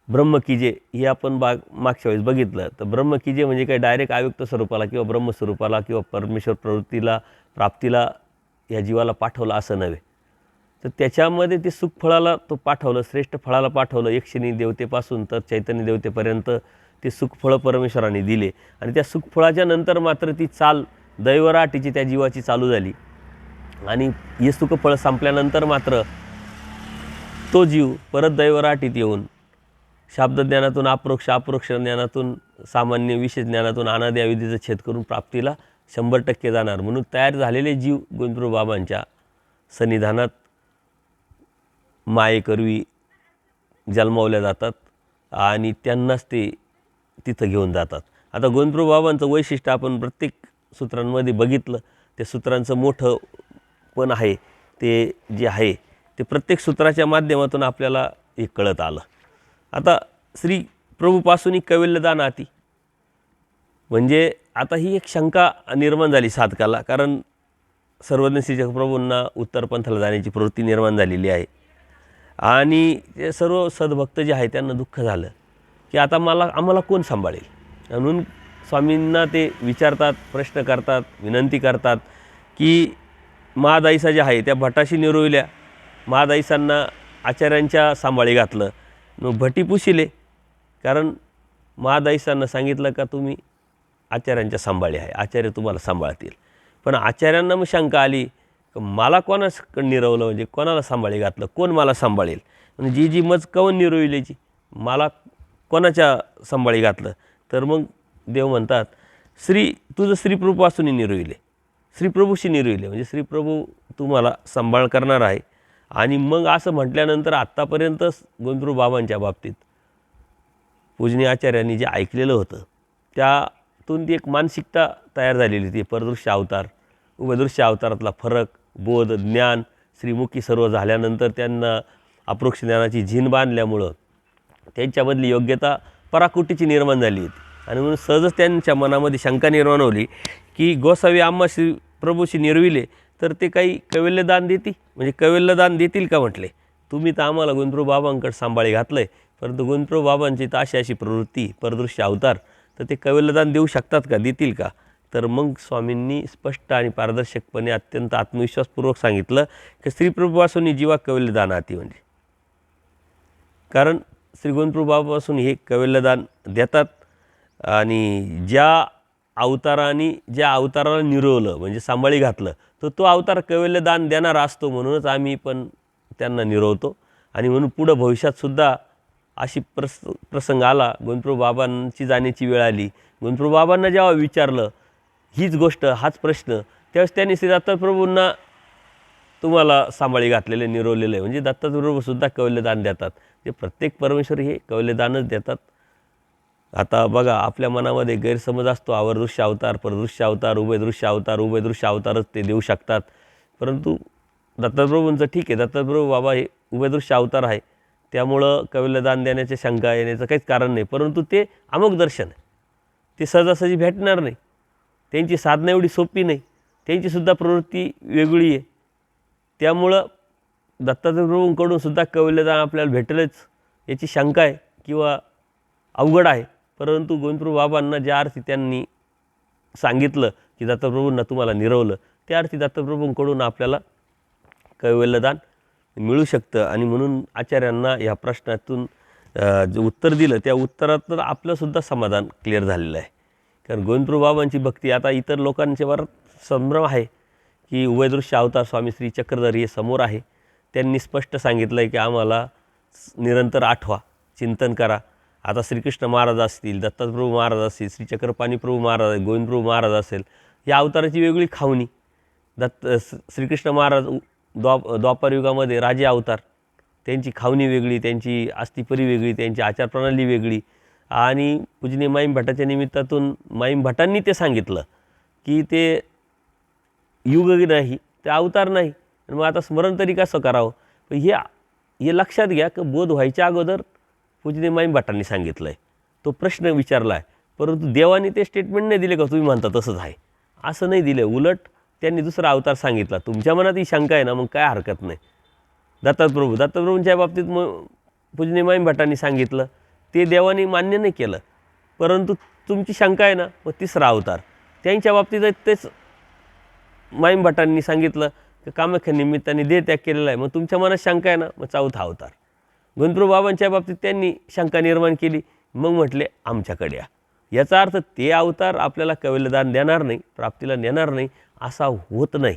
ब्रह्म कीजे हे आपण मागच्या वेळेस बघितलं, तर ब्रह्म कीजे म्हणजे काय, डायरेक्ट अव्यक्त स्वरूपाला किंवा ब्रह्मस्वरूपाला किंवा परमेश्वर प्रवृत्तीला प्राप्तीला या जीवाला पाठवलं असं नव्हे. तर त्याच्यामध्ये ते सुखफळाला तो पाठवलं, श्रेष्ठ फळाला पाठवलं. यक्षिणी देवतेपासून तर चैतन्य देवतेपर्यंत ते सुखफळं परमेश्वराने दिले आणि त्या सुखफळाच्या नंतर मात्र ती चाल दैवराटीची त्या जीवाची चालू झाली आणि हे सुखफळ संपल्यानंतर मात्र तो जीव परत दैवराटीत येऊन शाब्दज्ञानातून अप्रोक्ष, अप्रोक्ष ज्ञानातून सामान्य विशेष ज्ञानातून अनादि अविद्येचा छेद करून प्राप्तीला 100% जाणार. म्हणून तयार झालेले जीव गोविंदप्रभू बाबांच्या सन्निधानात मायेकरवी जन्मावल्या जातात आणि त्यांनाच ते तिथं घेऊन जातात. आता गोविंदप्रभू बाबांचं वैशिष्ट्य आपण प्रत्येक सूत्रांमध्ये बघितलं. त्या सूत्रांचं मोठं पण आहे ते जे आहे ते प्रत्येक सूत्राच्या माध्यमातून आपल्याला हे कळत आलं. आता श्री प्रभूपासून कैवल्यदान आती म्हणजे आता ही एक शंका निर्माण झाली साधकाला, कारण सर्वज्ञ श्री जगप्रभूंना उत्तर पंथाला जाण्याची प्रवृत्ती निर्माण झालेली आहे आणि ते सर्व सद्भक्त जे आहे त्यांना दुःख झालं की आता आम्हाला कोण सांभाळेल. म्हणून स्वामींना ते विचारतात, प्रश्न करतात, विनंती करतात की महादाईसा जे आहे त्या भटाशी निरोविल्या. महादाईसांना आचार्यांच्या सांभाळी घातलं. मग भटी पुशिले, कारण महादाईसांना सांगितलं का तुम्ही आचार्यांच्या सांभाळी आहे, आचार्य तुम्हाला सांभाळतील. पण आचार्यांना मग शंका आली की मला कोणाकडे निरवलं, म्हणजे कोणाला सांभाळी घातलं, कोण मला सांभाळेल. म्हणजे जी मज कवन निरविल्याची, मला कोणाच्या सांभाळी घातलं. तर मग देव म्हणतात तुझं श्रीप्रभूपासून निरविले, श्रीप्रभूशी निरविले, म्हणजे श्रीप्रभू तुम्हाला सांभाळ करणार आहे. आणि मग असं म्हटल्यानंतर आत्तापर्यंतच गोविंदप्रभू बाबांच्या बाबतीत पूजनीय आचार्यांनी जे ऐकलेलं होतं त्यातून ती एक मानसिकता तयार झालेली. ती परदृश्य अवतार, उभयदृश्य अवतारातला फरक, बोध, ज्ञान, श्रीमुखी सर्व झाल्यानंतर त्यांना अप्रोक्ष ज्ञानाची झीन बांधल्यामुळं त्यांच्यामधली योग्यता पराकुटीची निर्माण झाली होती आणि म्हणून सहजच त्यांच्या मनामध्ये शंका निर्माण होली की गोसावी आम्हा श्री प्रभूशी निर्विले तर ते काही कैवल्यदान देतील, म्हणजे कैवल्यदान देतील का. म्हटले तुम्ही तर आम्हाला गोविंदप्रभू बाबांकडे सांभाळी घातलं आहे, परंतु गोविंदप्रभू बाबांची तर अशी प्रवृत्ती, परदृश्य अवतार, तर ते कैवल्यदान देऊ शकतात का, देतील का. तर मग स्वामींनी स्पष्ट आणि पारदर्शकपणे अत्यंत आत्मविश्वासपूर्वक सांगितलं की श्रीप्रभूपासून जीवा कैवल्यदान आती. म्हणजे कारण श्री गोविंदप्रभू बाबापासून हे कैवल्यदान देतात आणि ज्या अवताराला निरवलं म्हणजे सांभाळी घातलं तर तो अवतार कैवल्यदान देणारा असतो. म्हणूनच आम्ही पण त्यांना निरवतो आणि म्हणून पुढं भविष्यातसुद्धा अशी प्रसंग आला, गोविंदप्रभू बाबांची जाण्याची वेळ आली, गोविंदप्रभू बाबांना जेव्हा विचारलं हीच गोष्ट, हाच प्रश्न, त्यावेळेस त्यांनी श्री दत्तप्रभूंना तुम्हाला सांभाळी घातलेले, निरवलेलं आहे. म्हणजे दत्तप्रभूसुद्धा कैवल्यदान देतात. जे प्रत्येक परमेश्वरी हे कैवल्यदानच देतात. आता बघा आपल्या मनामध्ये गैरसमज असतो, अवरदृश्य अवतार, परदृश्य अवतार, उभयदृश्य अवतार, उभयदृश्य अवतारच ते देऊ शकतात. परंतु दत्तप्रभूंचं ठीक आहे, दत्तप्रभू बाबा हे उभयदृश्य अवतार आहे, त्यामुळं कैवल्यदान देण्याच्या शंका येण्याचं काहीच कारण नाही. परंतु ते अमोघ दर्शन आहे, ते सहजासहजी भेटणार नाही. त्यांची साधना एवढी सोपी नाही, त्यांचीसुद्धा प्रवृत्ती वेगळी आहे. त्यामुळं दत्तप्रभूंकडून सुद्धा कैवल्यदान आपल्याला भेटेलच याची शंका आहे किंवा अवघड आहे. परंतु गोविंदप्रभू बाबांना ज्या अर्थी त्यांनी सांगितलं की दत्तप्रभूंना तुम्हाला निरवलं, त्या अर्थी दत्तप्रभूंकडून आपल्याला कैवल्यदान मिळू शकतं. आणि म्हणून आचार्यांना ह्या प्रश्नातून जे उत्तर दिलं त्या उत्तरात आपलंसुद्धा समाधान क्लिअर झालेलं आहे. कारण गोविंदप्रभू बाबांची भक्ती, आता इतर लोकांच्या वर संभ्रम आहे की उभयदृश्य अवतार स्वामी श्री चक्रधरी हे समोर आहे, त्यांनी स्पष्ट सांगितलं आहे की आम्हाला निरंतर आठवा, चिंतन करा. आता श्रीकृष्ण महाराज असतील, दत्तप्रभू महाराज असतील, श्री चक्रपाणी प्रभू महाराज, गोविंदप्रभू महाराज असेल, या अवताराची वेगळी खावणी. श्रीकृष्ण महाराज द्वापार युगामध्ये राजे अवतार, त्यांची खावणी वेगळी, त्यांची अस्तिपरी वेगळी, त्यांची आचारप्रणाली वेगळी. आणि पूजनीय माईम भट्टाच्या निमित्तातून माईम भट्टांनी ते सांगितलं की ते युग नाही, ते अवतार नाही, मग आता स्मरण तरी कसं करावं. पण हे लक्षात घ्या की बोध व्हायच्या अगोदर पूजनीय माईम भट्टांनी सांगितलं आहे, तो प्रश्न विचारला आहे. परंतु देवाने ते स्टेटमेंट नाही दिले का तुम्ही म्हणता तसंच आहे, असं नाही दिलं. उलट त्यांनी दुसरा अवतार सांगितला. तुमच्या मनात ही शंका आहे ना, मग काय हरकत नाही. दत्तप्रभूंच्या बाबतीत पूजनीय माईम भट्टांनी सांगितलं, ते देवाने मान्य नाही केलं. परंतु तुमची शंका आहे ना, मग तिसरा अवतार त्यांच्या बाबतीत तेच माईम भट्टांनी सांगितलं की कामाख्या निमित्ताने देह त्याग केलेला आहे. मग तुमच्या मनात शंका आहे ना, मग चौथा अवतार. गणप्रभू बाबांच्या बाबतीत त्यांनी शंका निर्माण केली, मग म्हटले आमच्याकडे या. याचा अर्थ ते अवतार आपल्याला कैवल्यदान देणार नाही, प्राप्तीला नेणार नाही, असा होत नाही.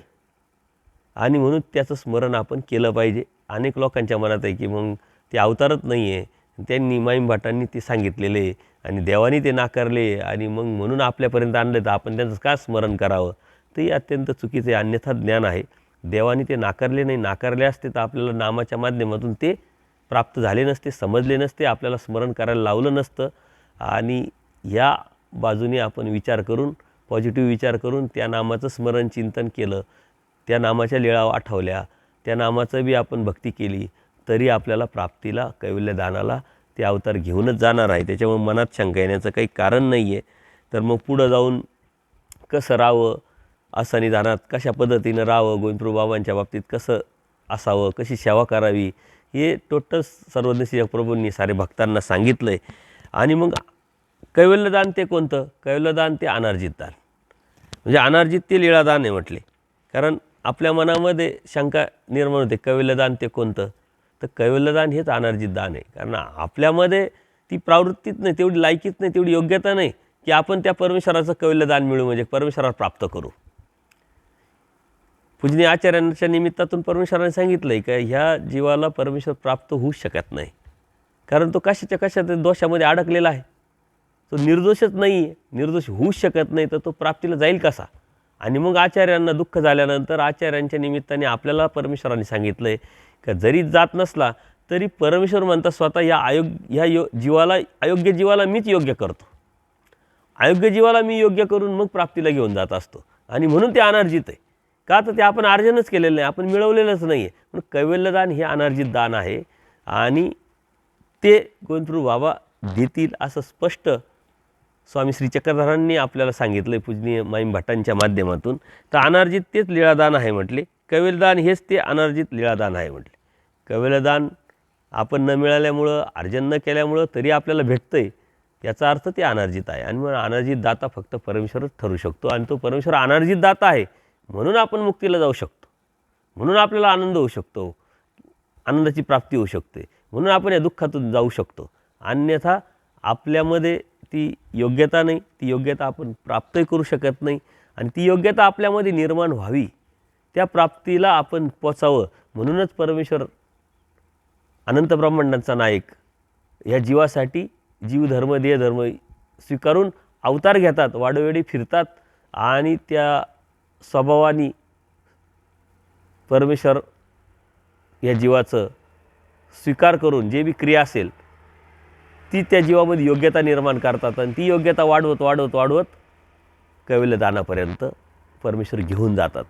आणि म्हणून त्याचं स्मरण आपण केलं पाहिजे. अनेक लोकांच्या मनात आहे की मग ते अवतारच नाही आहे, त्यांनी माईम भट्टांनी ते सांगितलेले आणि देवानी ते नाकारले आणि मग म्हणून आपल्यापर्यंत आणले, तर आपण त्यांचं का स्मरण करावं. ते अत्यंत चुकीचे अन्यथा ज्ञान आहे. देवानी ते नाकारले नाही, नाकारले असते तर आपल्याला नामाच्या माध्यमातून ते प्राप्त झाले नसते, समजले नसते, आपल्याला स्मरण करायला लावलं नसतं. आणि या बाजूने आपण विचार करून, पॉझिटिव्ह विचार करून त्या नामाचं स्मरण चिंतन केलं, त्या नामाच्या लीळा आठवल्या, त्या नामाचं बी आपण भक्ती केली, तरी आपल्याला प्राप्तीला, कैवल्यदानाला ते अवतार घेऊनच जाणार आहे. त्याच्यामुळे मनात शंका येण्याचं काही कारण नाही आहे. तर मग पुढं जाऊन कसं राहावं, असं निदानात कशा पद्धतीनं राहावं, गोविंदप्रभू बाबांच्या बाबतीत कसं असावं, कशी सेवा करावी, हे टोटल सर्वज्ञ प्रभूंनी सारे भक्तांना सांगितलं आहे. आणि मग कैवल्यदान ते कोणतं? कैवल्यदान ते अनार्जित दान, म्हणजे अनार्जित ते लीळादान आहे म्हटले. कारण आपल्या मनामध्ये शंका निर्माण होते, कैवल्यदान ते कोणतं? तर कैवल्यदान हेच अनार्जित दान आहे. कारण आपल्यामध्ये ती प्रवृत्तीच नाही, तेवढी लायकीच नाही, तेवढी योग्यता नाही की आपण त्या परमेश्वराचं कैवल्यदान मिळू, म्हणजे परमेश्वराला प्राप्त करू. पूजनीय आचार्यांच्या निमित्तातून परमेश्वराने सांगितलं आहे का ह्या जीवाला परमेश्वर प्राप्त होऊच शकत नाही, कारण तो कशाच्या कशात दोषामध्ये अडकलेला आहे. तो निर्दोषच नाही आहे, निर्दोष होऊच शकत नाही, तर तो प्राप्तीला जाईल कसा? आणि मग आचार्यांना दुःख झाल्यानंतर आचार्यांच्या निमित्ताने आपल्याला परमेश्वराने सांगितलं आहे का जरी जात नसला तरी परमेश्वर म्हणतात स्वतः ह्या जीवाला, अयोग्य जीवाला मीच योग्य करतो, अयोग्य जीवाला मी योग्य करून मग प्राप्तीला घेऊन जात असतो. आणि म्हणून ते अनार्जित आहे. का? तर ते आपण अर्जनच केलेलं नाही, आपण मिळवलेलंच नाही आहे. पण कैवल्यदान हे अनार्जित दान आहे आणि ते गोविंदप्रभू बाबा देतील असं स्पष्ट स्वामी श्री चक्रधरांनी आपल्याला सांगितलं आहे पूजनीय माईम भट्टांच्या माध्यमातून. तर अनार्जित तेच लीळादान आहे म्हटले, कैवल्यदान हेच ते अनार्जित लीळादान आहे म्हटले. कैवल्यदान आपण न मिळाल्यामुळं, अर्जन न केल्यामुळं तरी आपल्याला भेटतं आहे, याचा अर्थ ते अनार्जित आहे. आणि मग अनार्जित दाता फक्त परमेश्वरच ठरू शकतो. आणि तो परमेश्वर अनार्जित दाता आहे म्हणून आपण मुक्तीला जाऊ शकतो, म्हणून आपल्याला आनंद होऊ शकतो, आनंदाची प्राप्ती होऊ शकते, म्हणून आपण या दुःखातून जाऊ शकतो. अन्यथा आपल्यामध्ये ती योग्यता नाही, ती योग्यता आपण प्राप्तही करू शकत नाही. आणि ती योग्यता आपल्यामध्ये निर्माण व्हावी, त्या प्राप्तीला आपण पोचावं, म्हणूनच परमेश्वर अनंत ब्रह्मांडांचा नायक ह्या जीवासाठी जीवधर्म देहधर्म स्वीकारून अवतार घेतात, वाडोवेडी फिरतात. आणि त्या स्वभावाने परमेश्वर या जीवाचं स्वीकार करून जे बी क्रिया असेल ती त्या जीवामध्ये योग्यता निर्माण करतात. आणि ती योग्यता वाढवत वाढवत वाढवत कैवल्यदानापर्यंत परमेश्वर घेऊन जातात.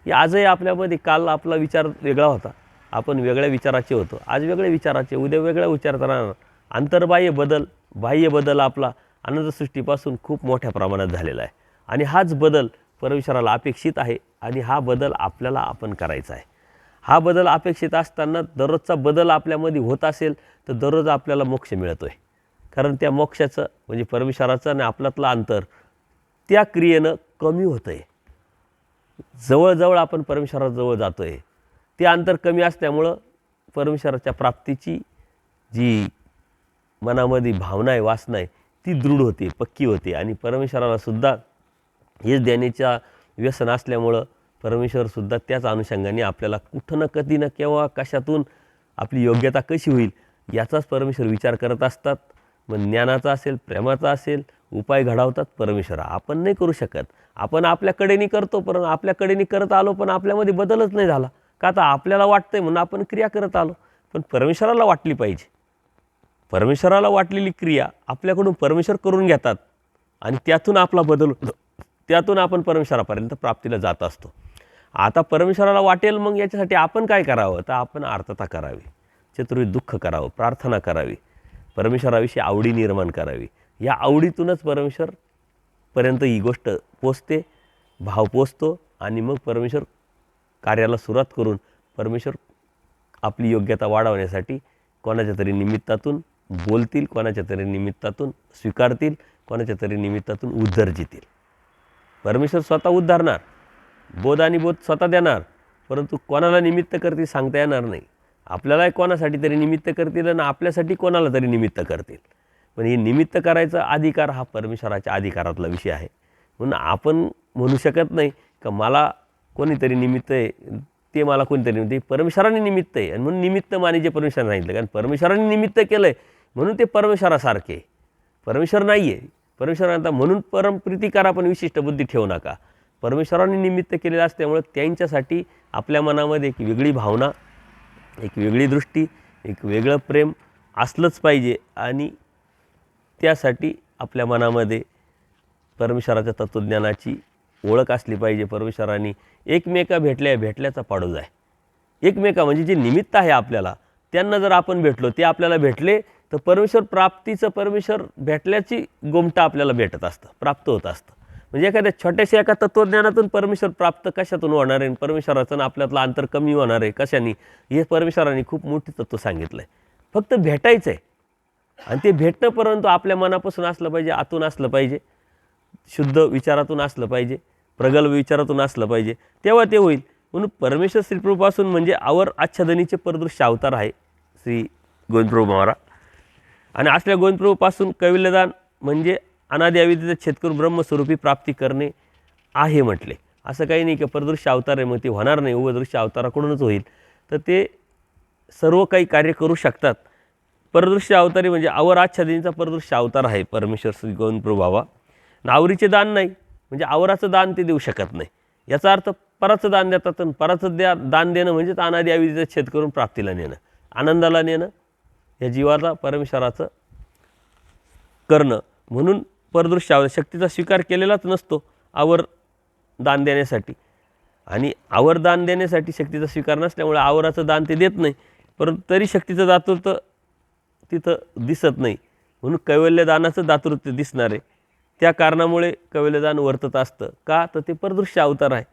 हे आजही आपल्यामध्ये, काल आपला विचार वेगळा होता, आपण वेगळ्या विचाराचे होतो, आज वेगळ्या विचाराचे, उद्या वेगळ्या विचार राहणार. अंतर्बाह्य बदल, बाह्य बदल आपला आनंदसृष्टीपासून खूप मोठ्या प्रमाणात झालेला आहे. आणि हाच बदल परमेश्वराला अपेक्षित आहे आणि हा बदल आपल्याला आपण करायचा आहे. हा बदल अपेक्षित असताना दररोजचा बदल आपल्यामध्ये होत असेल तर दररोज आपल्याला मोक्ष मिळतो आहे. कारण त्या मोक्षाचं म्हणजे परमेश्वराचं आणि आपल्यातलं अंतर त्या क्रियेनं कमी होतं आहे. जवळजवळ आपण परमेश्वराजवळ जातो आहे. ते अंतर कमी असल्यामुळं परमेश्वराच्या प्राप्तीची जी मनामध्ये भावना आहे, वासना आहे, ती दृढ होते, पक्की होते. आणि परमेश्वराला सुद्धा हेच देण्याच्या व्यसन असल्यामुळं परमेश्वरसुद्धा त्याच अनुषंगाने आपल्याला कुठं ना कधी ना केव्हा कशातून आपली योग्यता कशी होईल याचाच परमेश्वर विचार करत असतात. मग ज्ञानाचा असेल, प्रेमाचा असेल, उपाय घडवतात परमेश्वर. आपण नाही करू शकत. आपण आपल्याकडेनी करतो, पण आपल्याकडेनी करत आलो पण आपल्यामध्ये बदलच नाही झाला. का तर आपल्याला वाटतंय म्हणून आपण क्रिया करत आलो. पण परमेश्वराला वाटली पाहिजे. परमेश्वराला वाटलेली क्रिया आपल्याकडून परमेश्वर करून घेतात आणि त्यातून आपला बदल होतो. त्यातून आपण परमेश्वरापर्यंत प्राप्तीला जात असतो. आता परमेश्वराला वाटेल मग याच्यासाठी आपण काय करावं, तर आपण आर्तता करावी, चतुर्विध दुःख करावं, प्रार्थना करावी, परमेश्वराविषयी आवडी निर्माण करावी. या आवडीतूनच परमेश्वरपर्यंत ही गोष्ट पोचते, भाव पोचतो आणि मग परमेश्वर कार्याला सुरुवात करून परमेश्वर आपली योग्यता वाढवण्यासाठी कोणाच्या तरी निमित्तातून बोलतील, कोणाच्या तरी निमित्तातून स्वीकारतील, कोणाच्या तरी निमित्तातून उद्धर्जितील. परमेश्वर स्वतः उद्धारणार, बोध आणि बोध स्वतः देणार, परंतु कोणाला निमित्त करतील सांगता येणार नाही. आपल्याला कोणासाठी तरी निमित्त करतील आणि आपल्यासाठी कोणाला तरी निमित्त करतील. पण हे निमित्त करायचा अधिकार हा परमेश्वराच्या अधिकारातला विषय आहे. म्हणून आपण म्हणू शकत नाही का मला कोणीतरी निमित्त आहे, ते मला कोणीतरी निमित्त आहे. परमेश्वराने निमित्त आहे आणि म्हणून निमित्त माने जे परमेश्वराने सांगितलं, कारण परमेश्वराने निमित्त केलं आहे म्हणून ते परमेश्वरासारखे. परमेश्वर नाही आहे. परमेश्वरांना म्हणून परमप्रीती करा पण विशिष्ट बुद्धी ठेवू नका. परमेश्वराने निमित्त केलेलं असल्यामुळे त्यांच्यासाठी आपल्या मनामध्ये एक वेगळी भावना, एक वेगळी दृष्टी, एक वेगळं प्रेम असलंच पाहिजे. आणि त्यासाठी आपल्या मनामध्ये परमेश्वराच्या तत्त्वज्ञानाची ओळख असली पाहिजे. परमेश्वराने एकमेका भेटल्याचा पाडू जाय. एकमेका म्हणजे जे निमित्त आहे आपल्याला, त्यांना जर आपण भेटलो, ते आपल्याला भेटले, तर परमेश्वर प्राप्तीचं, परमेश्वर भेटल्याची गोमटा आपल्याला भेटत असतं, प्राप्त होत असतं. म्हणजे एखाद्या छोट्याशा एका तत्त्वज्ञानातून परमेश्वर प्राप्त कशातून होणार आहे, परमेश्वराचं आपल्यातलं अंतर कमी होणार आहे कशाने, हे परमेश्वराने खूप मोठी तत्त्व सांगितलं आहे. फक्त भेटायचं आहे आणि ते भेटणं परंतु आपल्या मनापासून असलं पाहिजे, आतून असलं पाहिजे, शुद्ध विचारातून असलं पाहिजे, प्रगल्भ विचारातून असलं पाहिजे, तेव्हा ते होईल. म्हणून परमेश्वर श्रीप्रभूपासून म्हणजे आवर आच्छादनीचे परदृश्य अवतार आहे श्री गोविंदप्रभू महाराज. आणि असल्या गोविंदप्रभूपासून कैवल्यदान म्हणजे अनादि अविद्येचा छेद करून ब्रह्मस्वरूपी प्राप्ती करणे आहे म्हटले. असं काही नाही की परदृश्य अवतार आहे मग ते होणार नाही, उभदृश्य अवताराकडूनच होईल. तर ते सर्व काही कार्य करू शकतात. परदृश्य अवतारी म्हणजे आवर आच्छादनीचा परदृश्य अवतार आहे परमेश्वर श्री गोविंदप्रभू बाबा. आवरीचे दान नाही म्हणजे आवराचं दान ते देऊ शकत नाही. याचा अर्थ पराचं दान देतात आणि पराचं दान देणं म्हणजे अनादि अविद्येचा छेद करून प्राप्तीला नेणं, आनंदाला नेणं, या जीवाला परमेश्वराचं करणं. म्हणून परदृश्य शक्तीचा स्वीकार केलेलाच नसतो आवर दान देण्यासाठी. आणि आवर दान देण्यासाठी शक्तीचा स्वीकार नसल्यामुळे आवराचं दान ते देत नाही, परंतु तरी शक्तीचं दातृत्व तिथं दिसत नाही. म्हणून कैवल्यदानाचं दातृत्व दिसणार आहे. त्या कारणामुळे कैवल्यदान वर्तत असतं. का तर ते परदृश्य अवतार आहे.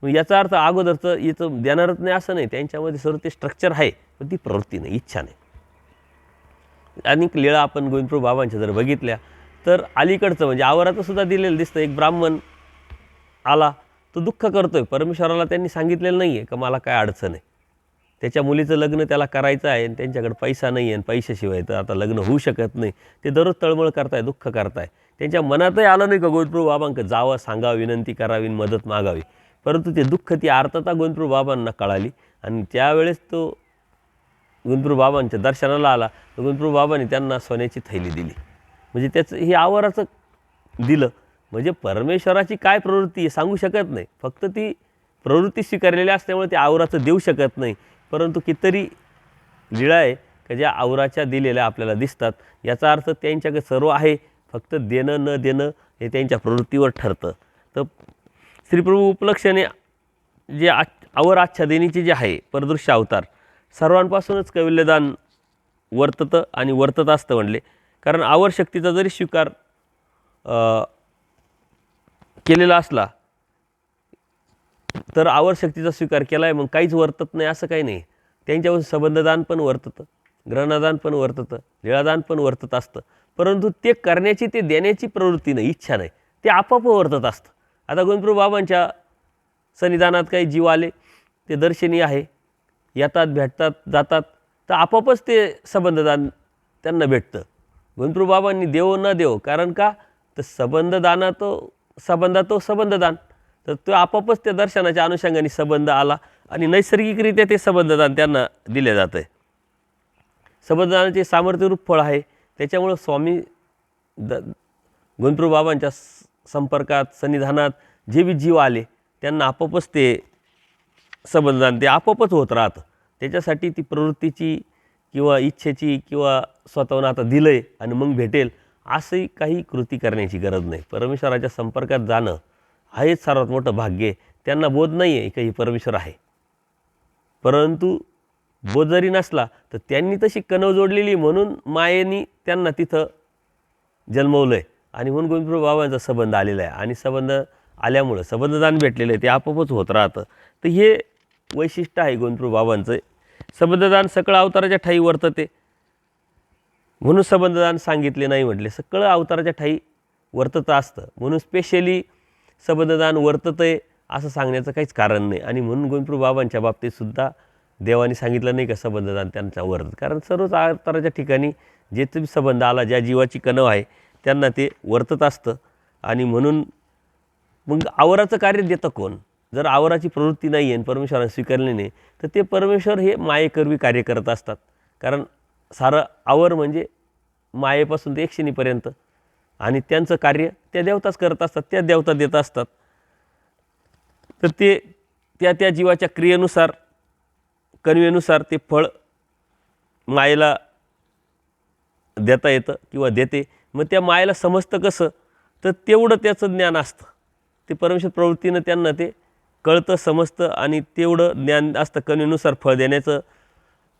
मग याचा अर्थ अगोदरचं याचं देणारच नाही असं नाही. त्यांच्यामध्ये सर्व ते स्ट्रक्चर आहे, पण ती प्रवृत्ती नाही, इच्छा नाही. अनेक लीळा आपण गोविंदप्रभू बाबांच्या जर बघितल्या तर अलीकडचं म्हणजे आवराचं सुद्धा दिलेलं दिसतं. एक ब्राह्मण आला, तो दुःख करतोय. परमेश्वराला त्यांनी सांगितलेलं नाही आहे का मला काय अडचण आहे, त्याच्या मुलीचं लग्न त्याला करायचं आहे आणि त्यांच्याकडे पैसा नाही आहे आणि पैशाशिवाय तर आता लग्न होऊ शकत नाही. ते दररोज तळमळ करताय, दुःख करताय. त्यांच्या मनातही आलं नाही का गोविंदप्रभू बाबांकडे जावं, सांगावं, विनंती करावी, मदत मागावी. परंतु ते दुःख, ती आर्तता गोविंदप्रभू बाबांना कळाली आणि त्यावेळेस तो गोविंदप्रभू बाबांच्या दर्शनाला आला. तर गोविंदप्रभू बाबांनी त्यांना सोन्याची थैली दिली. म्हणजे त्याचं हे आवराचं दिलं. म्हणजे परमेश्वराची काय प्रवृत्ती आहे सांगू शकत नाही. फक्त ती प्रवृत्ती स्वीकारलेली असल्यामुळे ते आवराचं देऊ शकत नाही. परंतु कितीतरी लीळा आहे का ज्या आवराच्या दिलेल्या आपल्याला दिसतात. याचा अर्थ त्यांच्याकडे सर्व आहे, फक्त देणं न देणं हे त्यांच्या प्रवृत्तीवर ठरतं. तर श्रीप्रभू उपलक्षणे जे आवर आच्छादनीचे जे आहे परदृश्य अवतार, सर्वांपासूनच कैवल्यदान वर्ततं आणि वर्तत असतं म्हणले. कारण आवर शक्तीचा जरी स्वीकार केलेला असला तर आवर शक्तीचा स्वीकार केला आहे मग काहीच वर्तत नाही असं काही नाही. त्यांच्यापासून संबंधदान पण वर्ततं, ग्रहणदान पण वर्ततं, लीळादान पण वर्तत असतं. परंतु ते करण्याची, ते देण्याची प्रवृत्ती नाही, इच्छा नाही, ते आपोआप वर्तत असतं. आता गोविंदप्रभू बाबांच्या सन्निधानात काही जीव आले, ते दर्शनी आहे, येतात, भेटतात, जातात, तर आपोआपच ते संबंधदान त्यांना भेटतं. गोविंदप्रभू बाबांनी देव न देव, कारण का तर संबंधदाना तो संबंधात तो संबंधदान. तर तो आपोआपच त्या दर्शनाच्या अनुषंगाने संबंध आला आणि नैसर्गिकरित्या ते संबंधदान त्यांना दिले जातं आहे. संबंधदानाचे सामर्थ्यरूप फळ आहे. त्याच्यामुळं स्वामी गोविंदप्रभू बाबांच्या संपर्कात सन्निधानात जे बी जीव आले त्यांना आपोआपच ते संबंधदान ते आपोआपच होत राहतं. त्याच्यासाठी ती प्रवृत्तीची किंवा इच्छेची किंवा स्वतःहून आता दिलं आहे आणि मग भेटेल असंही काही कृती करण्याची गरज नाही. परमेश्वराच्या संपर्कात जाणं हेच सर्वात मोठं भाग्य आहे. त्यांना बोध नाही आहे की परमेश्वर आहे, परंतु बोध जरी नसला तर त्यांनी तशी कणव जोडलेली म्हणून मायेनी त्यांना तिथं जन्मवलं आहे आणि म्हणून गोविंदप्रभू बाबांचा संबंध आलेला आहे आणि संबंध आल्यामुळं संबंधदान भेटलेलं आहे ते आपोआपच होत राहतं. तर हे वैशिष्ट्य आहे गोविंदप्रभू बाबांचं. संबंधदान सकळ अवताराच्या ठाई वर्तते म्हणून संबंधदान सांगितले नाही म्हटले. सकळ अवताराच्या ठाई वर्तत असतं म्हणून स्पेशली संबंधदान वर्तत आहे असं सांगण्याचं काहीच कारण नाही. आणि म्हणून गोविंदप्रभू बाबांच्या बाबतीतसुद्धा देवाने सांगितलं नाही का संबंधदान त्यांचा वर्तत, कारण सर्वच अवताराच्या ठिकाणी जे तुम्ही संबंध आला ज्या जीवाची कणव आहे त्यांना ते वर्तत असतं. आणि म्हणून मग आवराचं कार्य देतं कोण? जर आवराची प्रवृत्ती नाही आहे परमेश्वराने स्वीकारली नाही तर ते परमेश्वर हे मायेकरवी कार्य करत असतात. कारण सारं आवर म्हणजे मायेपासून ते एकशिनीपर्यंत आणि त्यांचं कार्य त्या देवताच करत असतात, त्या देवता देत असतात. तर ते त्या जीवाच्या क्रियेनुसार कणवेनुसार ते फळ मायेला देता येतं किंवा देते. मग त्या मायेला समजतं कसं? तर तेवढं त्याचं ज्ञान असतं. ते परमेश्वर प्रवृत्तीनं त्यांना ते कळतं समजतं आणि तेवढं ज्ञान असतं. कणवेनुसार फळ देण्याचं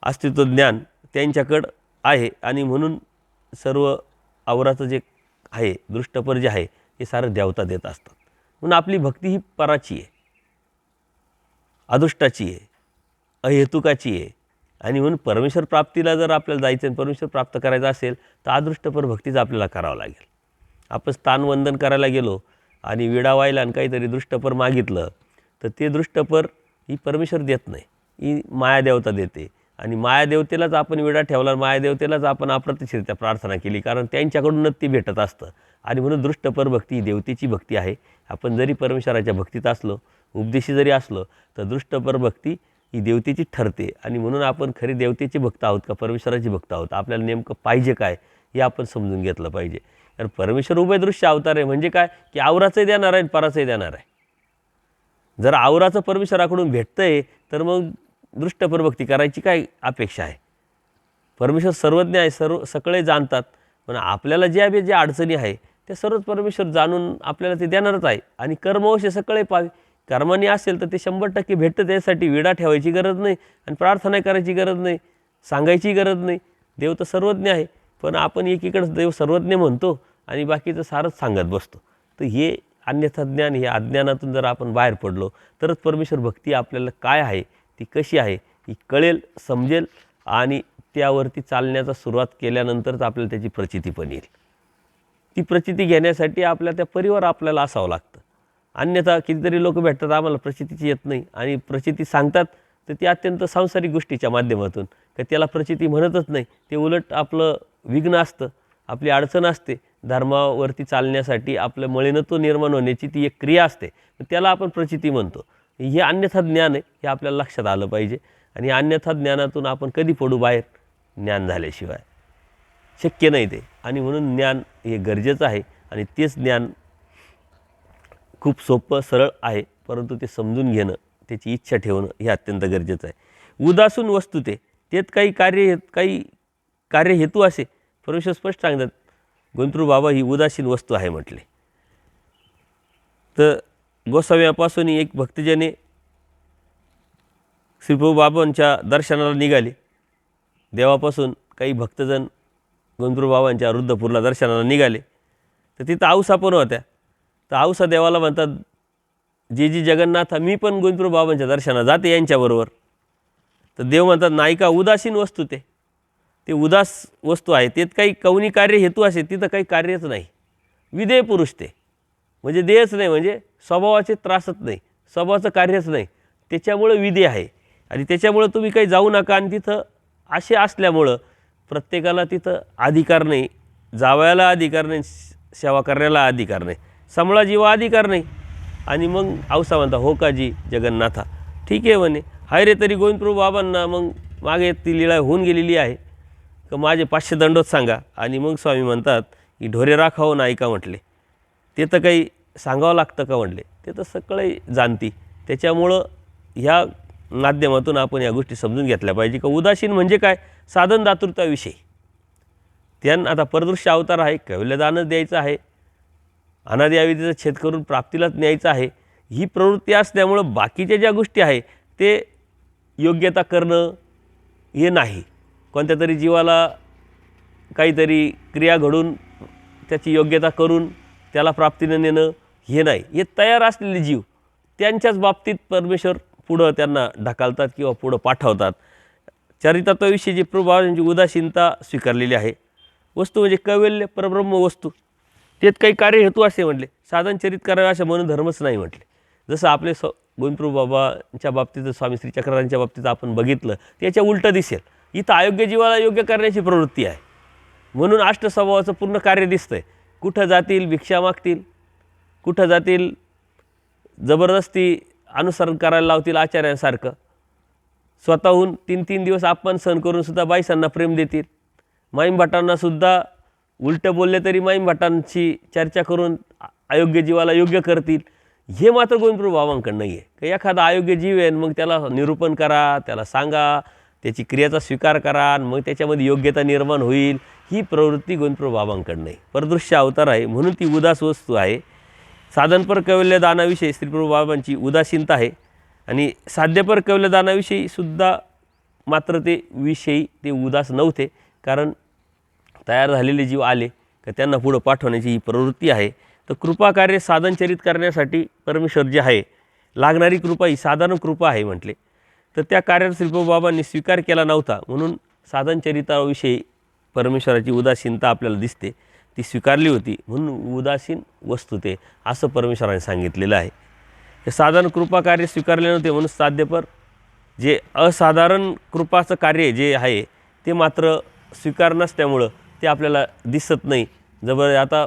अस्तित्व ज्ञान त्यांच्याकडं आहे आणि म्हणून सर्व आवराचं जे आहे दृष्टपर जे आहे हे सारं देवता देत असतात. म्हणून आपली भक्ती ही पराची आहे, अदृष्टाची आहे, अहेतुकाची आहे. आणि म्हणून परमेश्वर प्राप्तीला जर आपल्याला जायचं आणि परमेश्वर प्राप्त करायचं असेल तर अदृष्टपर भक्तीच आपल्याला करावं लागेल. आपण स्थानवंदन करायला गेलो आणि विडा वाहिला आणि काहीतरी दृष्टपर मागितलं तर ते दृष्टपर ही परमेश्वर देत नाही, ही मायादेवता देते. आणि मायादेवतेलाच आपण विडा ठेवला, मायादेवतेलाच आपण अप्रतिशिरित्या प्रार्थना केली, कारण त्यांच्याकडूनच ती भेटत असतं. आणि म्हणून दृष्टपर भक्ती ही देवतेची भक्ती आहे. आपण जरी परमेश्वराच्या भक्तीत असलो, उपदेशी जरी असलो तर दृष्टपर भक्ती ही देवतेची ठरते. आणि म्हणून आपण खरी देवतेचे भक्त आहोत का परमेश्वराची भक्त आहोत? आपल्याला नेमकं पाहिजे काय हे आपण समजून घेतलं पाहिजे. कारण परमेश्वर उभयदृश्य अवतार आहे म्हणजे काय की आवराचंही देणार आहे आणि पराचंही देणार आहे. जर आवराचं परमेश्वराकडून भेटतं आहे तर मग दृष्टपर भक्ती करायची काय अपेक्षा आहे? परमेश्वर सर्वज्ञ आहे, सगळे जाणतात. पण आपल्याला ज्या अडचणी आहे त्या सर्वच परमेश्वर जाणून आपल्याला ते देणारच आहे. आणि कर्मवश सगळे पावे, कर्माने असेल तर ते 100% भेटतं. त्यासाठी विडा ठेवायची गरज नाही आणि प्रार्थना करायची गरज नाही, सांगायची गरज नाही. देव तर सर्वज्ञ आहे, पण आपण एकीकडं देव सर्वज्ञ म्हणतो आणि बाकीचं सारंच सांगत बसतो. तर हे अन्यथा ज्ञान, हे अज्ञानातून जर आपण बाहेर पडलो तरच परमेश्वर भक्ती आपल्याला काय आहे, ती कशी आहे ही कळेल, समजेल. आणि त्यावरती चालण्याचा सुरुवात केल्यानंतरच आपल्याला त्याची प्रचिती पण येईल. ती प्रचिती घेण्यासाठी आपल्या त्या परिवार आपल्याला असावं लागतं. अन्यथा कितीतरी लोक भेटतात आम्हाला प्रचितीची येत नाही आणि प्रचिती सांगतात तर ती अत्यंत सांसारिक गोष्टीच्या माध्यमातून, का त्याला प्रचिती म्हणतच नाही. ते उलट आपलं विघ्न असतं, आपली अडचण असते. धर्मावरती चालण्यासाठी आपलं मलिनत्व निर्माण होण्याची ती एक क्रिया असते, त्याला आपण प्रचिती म्हणतो. हे अन्यथा ज्ञान आहे, हे आपल्याला लक्षात आलं पाहिजे. आणि अन्यथा ज्ञानातून आपण कधी पडू बाहेर? ज्ञान झाल्याशिवाय शक्य नाही ते. आणि म्हणून ज्ञान हे गरजेचं आहे आणि तेच ज्ञान खूप सोपं सरळ आहे, परंतु ते समजून घेणं, त्याची इच्छा ठेवणं हे अत्यंत गरजेचं आहे. उदासून वस्तू तेत काही कार्य हेतू असे परमेश्वर स्पष्ट सांगतात. गोविंदप्रभू बाबा ही उदासीन वस्तू आहे म्हटले. तर गोसाव्यापासून एक भक्तजने श्रीप्रभू बाबांच्या दर्शनाला निघाले. देवापासून काही भक्तजण गोविंदप्रभू बाबांच्या रुद्रपूरला दर्शनाला निघाले. तर तिथं औसा पण होत्या. तर औसा देवाला म्हणतात, जी जगन्नाथ मी पण गोविंदप्रभू बाबांच्या दर्शनाला जाते यांच्याबरोबर. तर देव म्हणतात नाही का, उदासीन वस्तू ते उदास वस्तू आहे. त्यात काही कौनी कार्य हेतू असे, तिथं काही कार्यच नाही. विधेय पुरुष ते म्हणजे देहच नाही, म्हणजे स्वभावाचे त्रासच नाही, स्वभावाचं कार्यच नाही. त्याच्यामुळं विधेय आहे आणि त्याच्यामुळं तुम्ही काही जाऊ नका. आणि तिथं असे असल्यामुळं प्रत्येकाला तिथं अधिकार नाही, जावयाला अधिकार नाही, सेवा करण्याला अधिकार नाही, समळा जीवा अधिकार नाही. आणि मग औसा म्हणता, हो काजी जगन्नाथा, ठीक आहे म्हणे. हाय रे, तरी गोविंदप्रभू बाबांना मग मागे ती लीळा होऊन गेलेली आहे का माझे 500 दंडोत सांगा. आणि मग स्वामी म्हणतात की ढोरे राखावं ना ऐका म्हटले, ते तर काही सांगावं लागतं का म्हटले, ते तर सगळे जाणती. त्याच्यामुळं ह्या माध्यमातून आपण या गोष्टी समजून घेतल्या पाहिजे का उदासीन म्हणजे काय, साधन दातृत्वाविषयी. आता परदृश्य अवतार आहे, कैवल्यदानच द्यायचं आहे, अनादि अविद्येचा छेद करून प्राप्तीलाच न्यायचं आहे. ही प्रवृत्ती असल्यामुळं बाकीच्या ज्या गोष्टी आहे ते योग्यता करणं हे नाही. कोणत्या तरी जीवाला काहीतरी क्रिया घडून त्याची योग्यता करून त्याला प्राप्तीने नेणं हे नाही. हे तयार असलेले जीव त्यांच्याच बाबतीत परमेश्वर पुढं त्यांना ढकलतात किंवा पुढं पाठवतात. चरितत्वाविषयी प्रभूंची उदासीनता स्वीकारलेली आहे. वस्तू म्हणजे कैवल्य परब्रह्म वस्तू, तेच काही कार्य हेतू असे म्हटले. साधन चरित करावे असे म्हणून धर्मच नाही म्हटले. जसं आपले गोविंदप्रभू बाबांच्या बाबतीत, स्वामी श्री चक्रराजांच्या बाबतीत आपण बघितलं, त्याच्या उलटं दिसेल. इथं अयोग्य जीवाला योग्य करण्याची प्रवृत्ती आहे म्हणून अष्टस्वभावाचं पूर्ण कार्य दिसतंय. कुठं जातील भिक्षा मागतील, कुठं जातील जबरदस्ती अनुसरण करायला लावतील आचार्यांसारखं, स्वतःहून 3-3 दिवस अपमान सहन करूनसुद्धा बाईसांना प्रेम देतील. माईमभटांनासुद्धा उलटं बोलले तरी माईमभटांची चर्चा करून अयोग्य जीवाला योग्य करतील. हे मात्र गोविंदप्रभू बाबांकडं नाही आहे. की एखादा अयोग्य जीव आहे मग त्याला निरूपण करा, त्याला सांगा, त्याची क्रियाचा स्वीकार करा आणि मग त्याच्यामध्ये योग्यता निर्माण होईल. ही प्रवृत्ती गोविंदप्रभू बाबांकडं नाही. परदृश्य अवतार आहे म्हणून ती उदास वस्तू आहे. साधनपर कैवल्यदानाविषयी श्रीप्रभू बाबांची उदासीनता आहे आणि साध्यपर कैवल्यदानाविषयी सुद्धा मात्र ते विषयी ते उदास नव्हते. कारण तयार झालेले जीव आले का त्यांना पुढं पाठवण्याची ही प्रवृत्ती आहे. तर कृपाकार्य साधनचरित करण्यासाठी परमेश्वर जे आहे, लागणारी कृपा ही साधारण कृपा आहे म्हटले. तर त्या कार्यात श्रीप्रभू बाबांनी स्वीकार केला नव्हता म्हणून साधनचरिताविषयी परमेश्वराची उदासीनता आपल्याला दिसते. ती स्वीकारली होती म्हणून उदासीन वस्तू ते असं परमेश्वराने सांगितलेलं आहे. हे साधारण कृपा कार्य स्वीकारले नव्हते म्हणून साध्यपर जे असाधारण कृपाचं कार्य जे आहे ते मात्र स्वीकार नसल्यामुळं ते आपल्याला दिसत नाही. आता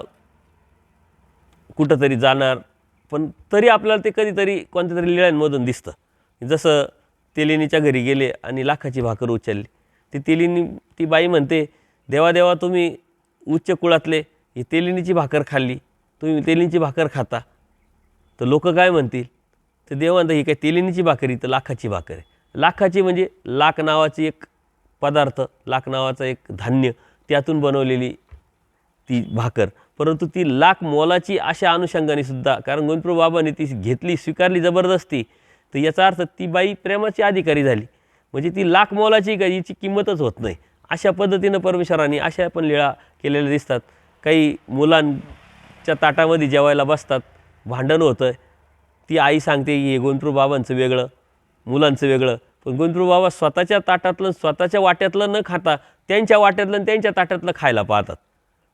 कुठंतरी जाणार पण तरी आपल्याला ते कधीतरी कोणत्या तरी लीळांमधून दिसतं. जसं तेलिनीच्या घरी गेले आणि लाखाची भाकर उचलली. ती तेलिनी, ती बाई म्हणते, देवा देवा तुम्ही उच्च कुळातले, ही तेलिनीची भाकर खाल्ली, तुम्ही तेलिनीची भाकर खाता तर लोक काय म्हणतील. तर देव म्हणतात ही काय तेलिनीची भाकर, ही तर लाखाची भाकर आहे. लाखाची म्हणजे लाख नावाची एक पदार्थ, लाख नावाचं एक धान्य, त्यातून बनवलेली ती भाकर. परंतु ती लाख मोलाची अशा अनुषंगाने सुद्धा, कारण गोविंदप्रभू बाबांनी ती घेतली, स्वीकारली जबरदस्ती, तर याचा अर्थ ती बाई प्रेमाची अधिकारी झाली. म्हणजे ती लाख मोलाची का हिची किंमतच होत नाही. अशा पद्धतीनं परमेश्वराने अशा पण लीळा केलेल्या दिसतात. काही मुलांच्या ताटामध्ये जेवायला बसतात, भांडण होतं, ती आई सांगते की हे गोविंदप्रभू बाबांचं वेगळं, मुलांचं वेगळं. पण गोविंदप्रभू बाबा स्वतःच्या ताटातलं, स्वतःच्या वाट्यातलं न खाता त्यांच्या वाट्यातलं आणि त्यांच्या ताटातलं खायला पाहतात.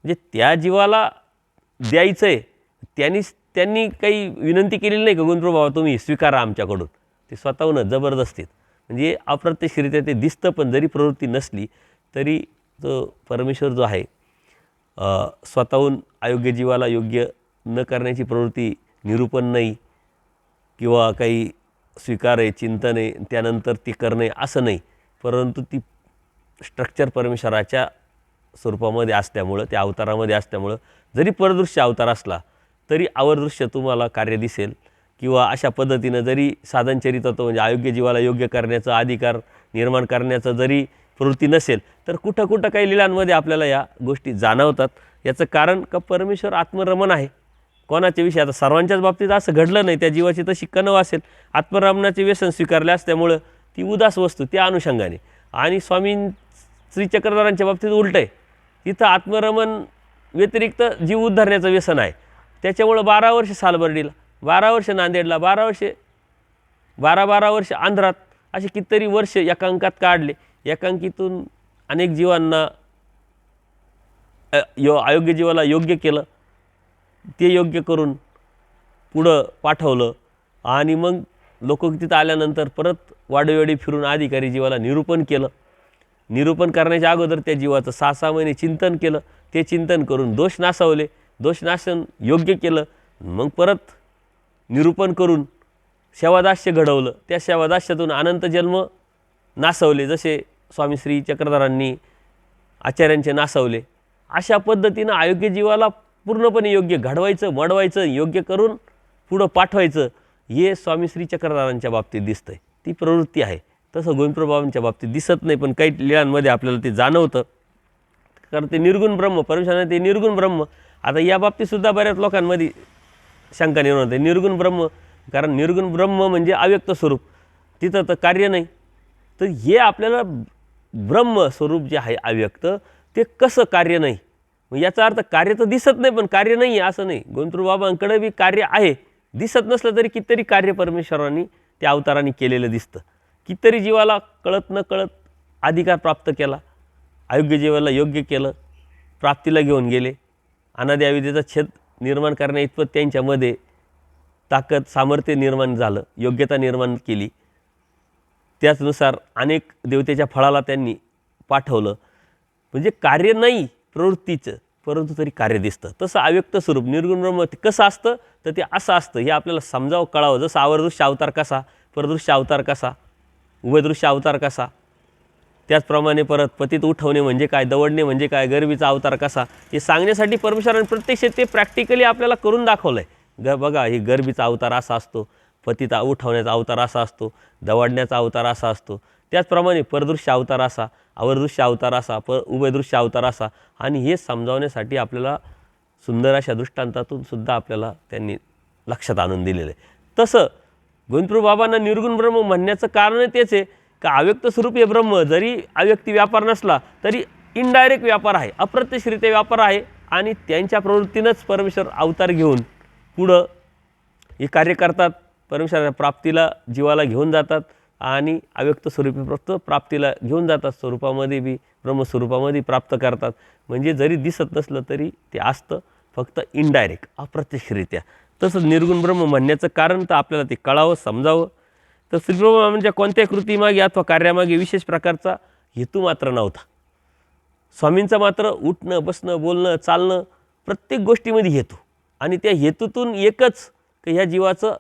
म्हणजे त्या जीवाला द्यायचं आहे, त्यांनी काही विनंती केलेली नाही का गोविंदप्रभू बाबा तुम्ही स्वीकारा आमच्याकडून. ते स्वतःहूनच जबरदस्तीत, म्हणजे अप्रत्यक्षरित्या ते दिसतं. पण जरी प्रवृत्ती नसली तरी तो परमेश्वर जो आहे स्वतःहून अयोग्य जीवाला योग्य न करण्याची प्रवृत्ती निरूपण नाही किंवा काही स्वीकार आहे, चिंतन आहे, त्यानंतर ती करणे असं नाही. परंतु ती स्ट्रक्चर परमेश्वराच्या स्वरूपामध्ये असल्यामुळं, त्या अवतारामध्ये असल्यामुळं, जरी परदृश्य अवतार असला तरी अवरदृश्य तुम्हाला कार्य दिसेल. किंवा अशा पद्धतीनं जरी साधनचरितत्व म्हणजे अयोग्य जीवाला योग्य करण्याचा अधिकार निर्माण करण्याचं जरी प्रवृत्ती नसेल तर कुठं कुठं काही लीलांमध्ये आपल्याला या गोष्टी जाणवतात. याचं कारण का परमेश्वर आत्मरमण आहे. कोणाच्या विषयी आता सर्वांच्याच बाबतीत असं घडलं नाही, त्या जीवाची तशी कणव असेल. आत्मरमणाचे व्यसन स्वीकारले असल्यामुळं ती उदास वस्तू त्या अनुषंगाने. आणि स्वामी श्री चक्रधरांच्या बाबतीत उलट आहे, तिथं आत्मरमण व्यतिरिक्त जीव उद्धारण्याचं व्यसन आहे. त्याच्यामुळं 12 वर्ष सालबर्डीला, 12 वर्ष नांदेडला, 12 वर्ष आंध्रात, असे कितीतरी वर्ष एकांकात काढले. एकांकीतून अनेक जीवांना अयोग्य जीवाला योग्य केलं, ते योग्य करून पुढं पाठवलं. आणि मग लोक तिथं आल्यानंतर परत वाडोवेडी फिरून अधिकारी जीवाला निरूपण केलं. निरूपण करण्याच्या अगोदर त्या जीवाचं 6-6 महिने चिंतन केलं. ते चिंतन करून दोष नासवले, दोष नाशन योग्य केलं. मग परत निरूपण करून सेवादास्य घडवलं, त्या सेवादास्यातून अनंत जन्म नासवले, जसे स्वामी श्री चक्रधरांनी आचार्यांचे नासवले. अशा पद्धतीनं अयोग्य जीवाला पूर्णपणे योग्य घडवायचं, मडवायचं, योग्य करून पुढं पाठवायचं, हे स्वामी श्री चक्रधरांच्या बाबतीत दिसतंय. ती प्रवृत्ती आहे. तसं गोविंदप्रभूंच्या बाबतीत दिसत नाही, पण काही लीळांमध्ये आपल्याला ते जाणवतं. कारण ते निर्गुण ब्रह्म, परमेश्वराने ते निर्गुण ब्रह्म. आता या बाबतीतसुद्धा बऱ्याच लोकांमध्ये शंका निर्माण होते. निर्गुण ब्रह्म, कारण निर्गुण ब्रह्म म्हणजे अव्यक्त स्वरूप, तिथं तर कार्य नाही. तर हे आपल्याला ब्रह्म स्वरूप जे आहे अव्यक्त, ते कसं कार्य नाही, मग याचा अर्थ कार्य तर दिसत नाही पण कार्य नाही आहे असं नाही. गोविंदप्रभू बाबांकडे बी कार्य आहे, दिसत नसलं तरी कितीतरी कार्य परमेश्वरांनी त्या अवतारांनी केलेलं दिसतं. कितीतरी जीवाला कळत न कळत अधिकार प्राप्त केला, अयोग्य जीवाला योग्य केलं, प्राप्तीला घेऊन गेले. अनादि अविद्येचा छेद निर्माण करण्या इतपत त्यांच्यामध्ये ताकद, सामर्थ्य निर्माण झालं, योग्यता निर्माण केली. त्याचनुसार अनेक देवतेच्या फळाला त्यांनी पाठवलं. म्हणजे कार्य नाही प्रवृत्तीचं, परंतु तरी कार्य दिसतं. तसं अव्यक्त स्वरूप निर्गुण ब्रह्म ते कसं असतं, तर ते असं असतं. हे आपल्याला समजावं, कळावं. जसं आवर्दृश्य अवतार कसा, परदृश्य अवतार कसा, उभयदृश्य अवतार कसा, त्याचप्रमाणे परत पतित उठवणे म्हणजे काय, दवडणे म्हणजे काय, गरिबीचा अवतार कसा, हे सांगण्यासाठी परमेश्वराने प्रत्यक्ष ते प्रॅक्टिकली आपल्याला करून दाखवलं आहे. बघा, हे गरिबीचा अवतार असा असतो, पतित उठवण्याचा अवतार असा असतो, दवडण्याचा अवतार असा असतो. त्याचप्रमाणे परदृश्य अवतार असा, अवरदृश्य अवतार असा, उभयदृश्य अवतार असा. आणि हे समजावण्यासाठी आपल्याला सुंदर अशा दृष्टांतातून सुद्धा आपल्याला त्यांनी लक्षात आणून दिलेलं आहे. तसं गोविंदप्रभू बाबांना निर्गुण ब्रह्म म्हणण्याचं कारण तेच आहे का अव्यक्त स्वरूप हे ब्रह्म जरी अव्यक्ती व्यापार नसला तरी इनडायरेक्ट व्यापार आहे, अप्रत्यक्षरित्या व्यापार आहे. आणि त्यांच्या प्रवृत्तीनंच परमेश्वर अवतार घेऊन पुढं हे कार्य करतात. परमेश्वराच्या प्राप्तीला जीवाला घेऊन जातात आणि अव्यक्त स्वरूपी प्राप्तीला घेऊन जातात. स्वरूपामध्ये बी ब्रह्मस्वरूपामध्ये प्राप्त करतात. म्हणजे जरी दिसत नसलं तरी ते असतं, फक्त इनडायरेक्ट, अप्रत्यक्षरित्या. तसंच निर्गुण ब्रह्म म्हणण्याचं कारण तर आपल्याला ते कळावं, समजावं. तर श्रीप्रभू म्हणजे कोणत्या कृतीमागे अथवा कार्यामागे विशेष प्रकारचा हेतू मात्र नव्हता. स्वामींचा मात्र उठणं, बसणं, बोलणं, चालणं, प्रत्येक गोष्टीमध्ये हेतू. आणि त्या हेतूतून एकच की ह्या जीवाचं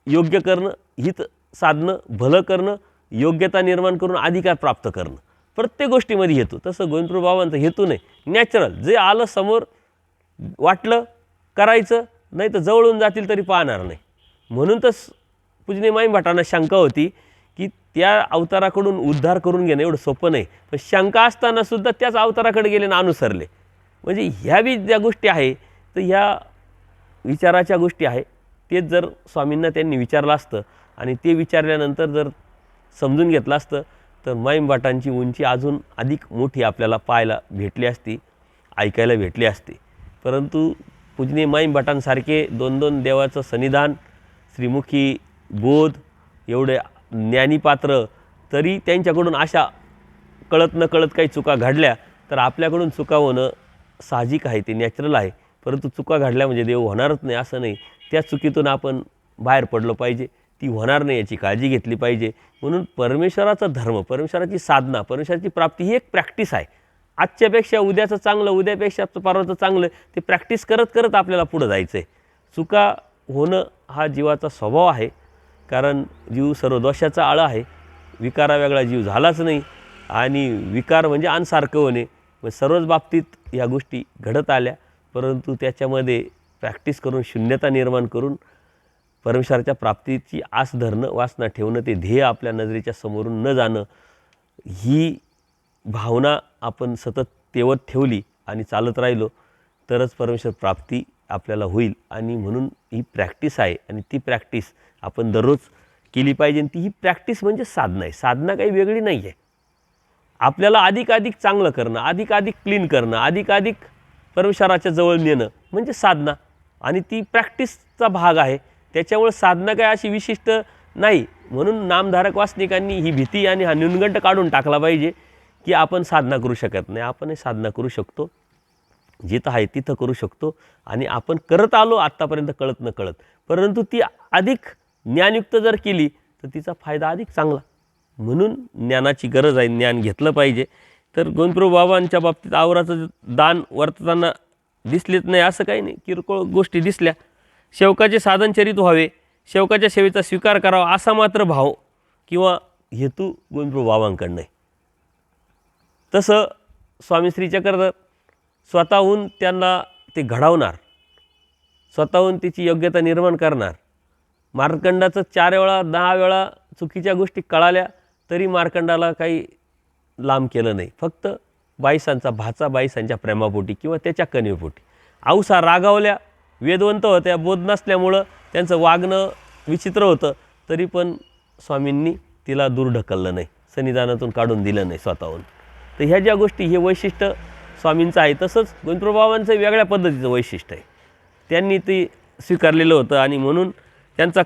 योग्य करणं, हित साधणं, भलं करणं, योग्यता निर्माण करून अधिकार प्राप्त करणं, प्रत्येक गोष्टीमध्ये हेतू. तसं गोविंदप्रभू बाबांचा हेतू नाही, नॅचरल जे आलं समोर वाटलं करायचं, नाही तर जवळून जातील तरी पाहणार नाही. म्हणून तर पूजनीय माई भटांना शंका होती की त्या अवताराकडून उद्धार करून घेणं एवढं सोपं नाही. पण शंका असताना सुद्धा त्याच अवताराकडे गेले ना अनुसरले. म्हणजे ह्या बी ज्या गोष्टी आहे तर ह्या विचाराच्या गोष्टी आहे. तेच जर स्वामींना त्यांनी विचारलं असतं आणि ते विचारल्यानंतर जर समजून घेतलं असतं तर माईमबाटांची उंची अजून अधिक मोठी आपल्याला पाहायला भेटली असती, ऐकायला भेटली असती. परंतु पूजनीय माईमबाटांसारखे 2-2 देवाचं सन्निधान, श्रीमुखी बोध, एवढे ज्ञानीपात्र, तरी त्यांच्याकडून अशा कळत न कळत काही चुका घडल्या तर आपल्याकडून चुका होणं साहजिक आहे, ते नॅचरल आहे. परंतु चुका घडल्या म्हणजे देव होणारच नाही असं नाही. त्या चुकीतून आपण बाहेर पडलं पाहिजे, ती होणार नाही याची काळजी घेतली पाहिजे. म्हणून परमेश्वराचा धर्म, परमेश्वराची साधना, परमेश्वराची प्राप्ती ही एक प्रॅक्टिस आहे. आजच्यापेक्षा उद्याचं चांगलं, उद्यापेक्षा परवाचं चांगलं, ते प्रॅक्टिस करत करत आपल्याला पुढं जायचं आहे. चुका होणं हा जीवाचा स्वभाव आहे, कारण जीव सर्व दोषाचा आळा आहे. विकारा वेगळा जीव झालाच नाही. आणि विकार म्हणजे अनसारखं होणे, मग सर्वच बाबतीत ह्या गोष्टी घडत आल्या. परंतु त्याच्यामध्ये प्रॅक्टिस करून, शून्यता निर्माण करून परमेश्वराच्या प्राप्तीची आस धरणं, वासना ठेवणं, ते ध्येय आपल्या नजरेच्या समोरून न जाणं, ही भावना आपण सतत तेवत ठेवली आणि चालत राहिलो तरच परमेश्वर प्राप्ती आपल्याला होईल. आणि म्हणून ही प्रॅक्टिस आहे आणि ती प्रॅक्टिस आपण दररोज केली पाहिजे. आणि ती ही प्रॅक्टिस म्हणजे साधना आहे. साधना काही वेगळी नाही आहे. आपल्याला अधिकाधिक चांगलं करणं, अधिकाधिक क्लीन करणं, अधिकाधिक परमेश्वराच्या जवळ नेणं म्हणजे साधना. आणि ती प्रॅक्टिसचा भाग आहे. त्याच्यामुळे साधना काय अशी विशिष्ट नाही. म्हणून नामधारक वासनिकांनी ही भीती आणि हा न्यूनगंड काढून टाकला पाहिजे की आपण साधना करू शकत नाही. आपणही साधना करू शकतो, जिथं आहे तिथं करू शकतो. आणि आपण करत आलो आत्तापर्यंत कळत न कळत, परंतु ती अधिक ज्ञानयुक्त जर केली तर तिचा फायदा अधिक चांगला. म्हणून ज्ञानाची गरज आहे, ज्ञान घेतलं पाहिजे. तर गोविंदप्रभू बाबांच्या बाबतीत आवराचं दान वर्तताना दिसलेच नाही असं काही नाही, किरकोळ गोष्टी दिसल्या. शेवकाचे साधनचरित व्हावे, शेवकाच्या सेवेचा स्वीकार करावा असा मात्र भाव किंवा हेतू गोविंदप्रभू नाही. तसं स्वामी श्री चक्रधर स्वतःहून त्यांना ते घडवणार, स्वतःहून तिची योग्यता निर्माण करणार. मार्कंडाचं 4 वेळा 10 वेळा चुकीच्या गोष्टी कळाल्या तरी मार्कंडाला काही लांब केलं नाही. फक्त बाईसांचा भाचा बाईसांच्या प्रेमापोटी किंवा त्याच्या कन्येपोटी. औसा रागावल्या, वेदवंत होत्या, बोध नसल्यामुळं त्यांचं वागणं विचित्र होतं, तरी पण स्वामींनी तिला दूर ढकललं नाही, सन्निधानातून काढून दिलं नाही स्वतःहून. तर ह्या ज्या गोष्टी हे वैशिष्ट्य स्वामींचं आहे. तसंच गोविंदप्रभूंचं वेगळ्या पद्धतीचं वैशिष्ट्य आहे. त्यांनी ते स्वीकारलेलं होतं आणि म्हणून त्यांचा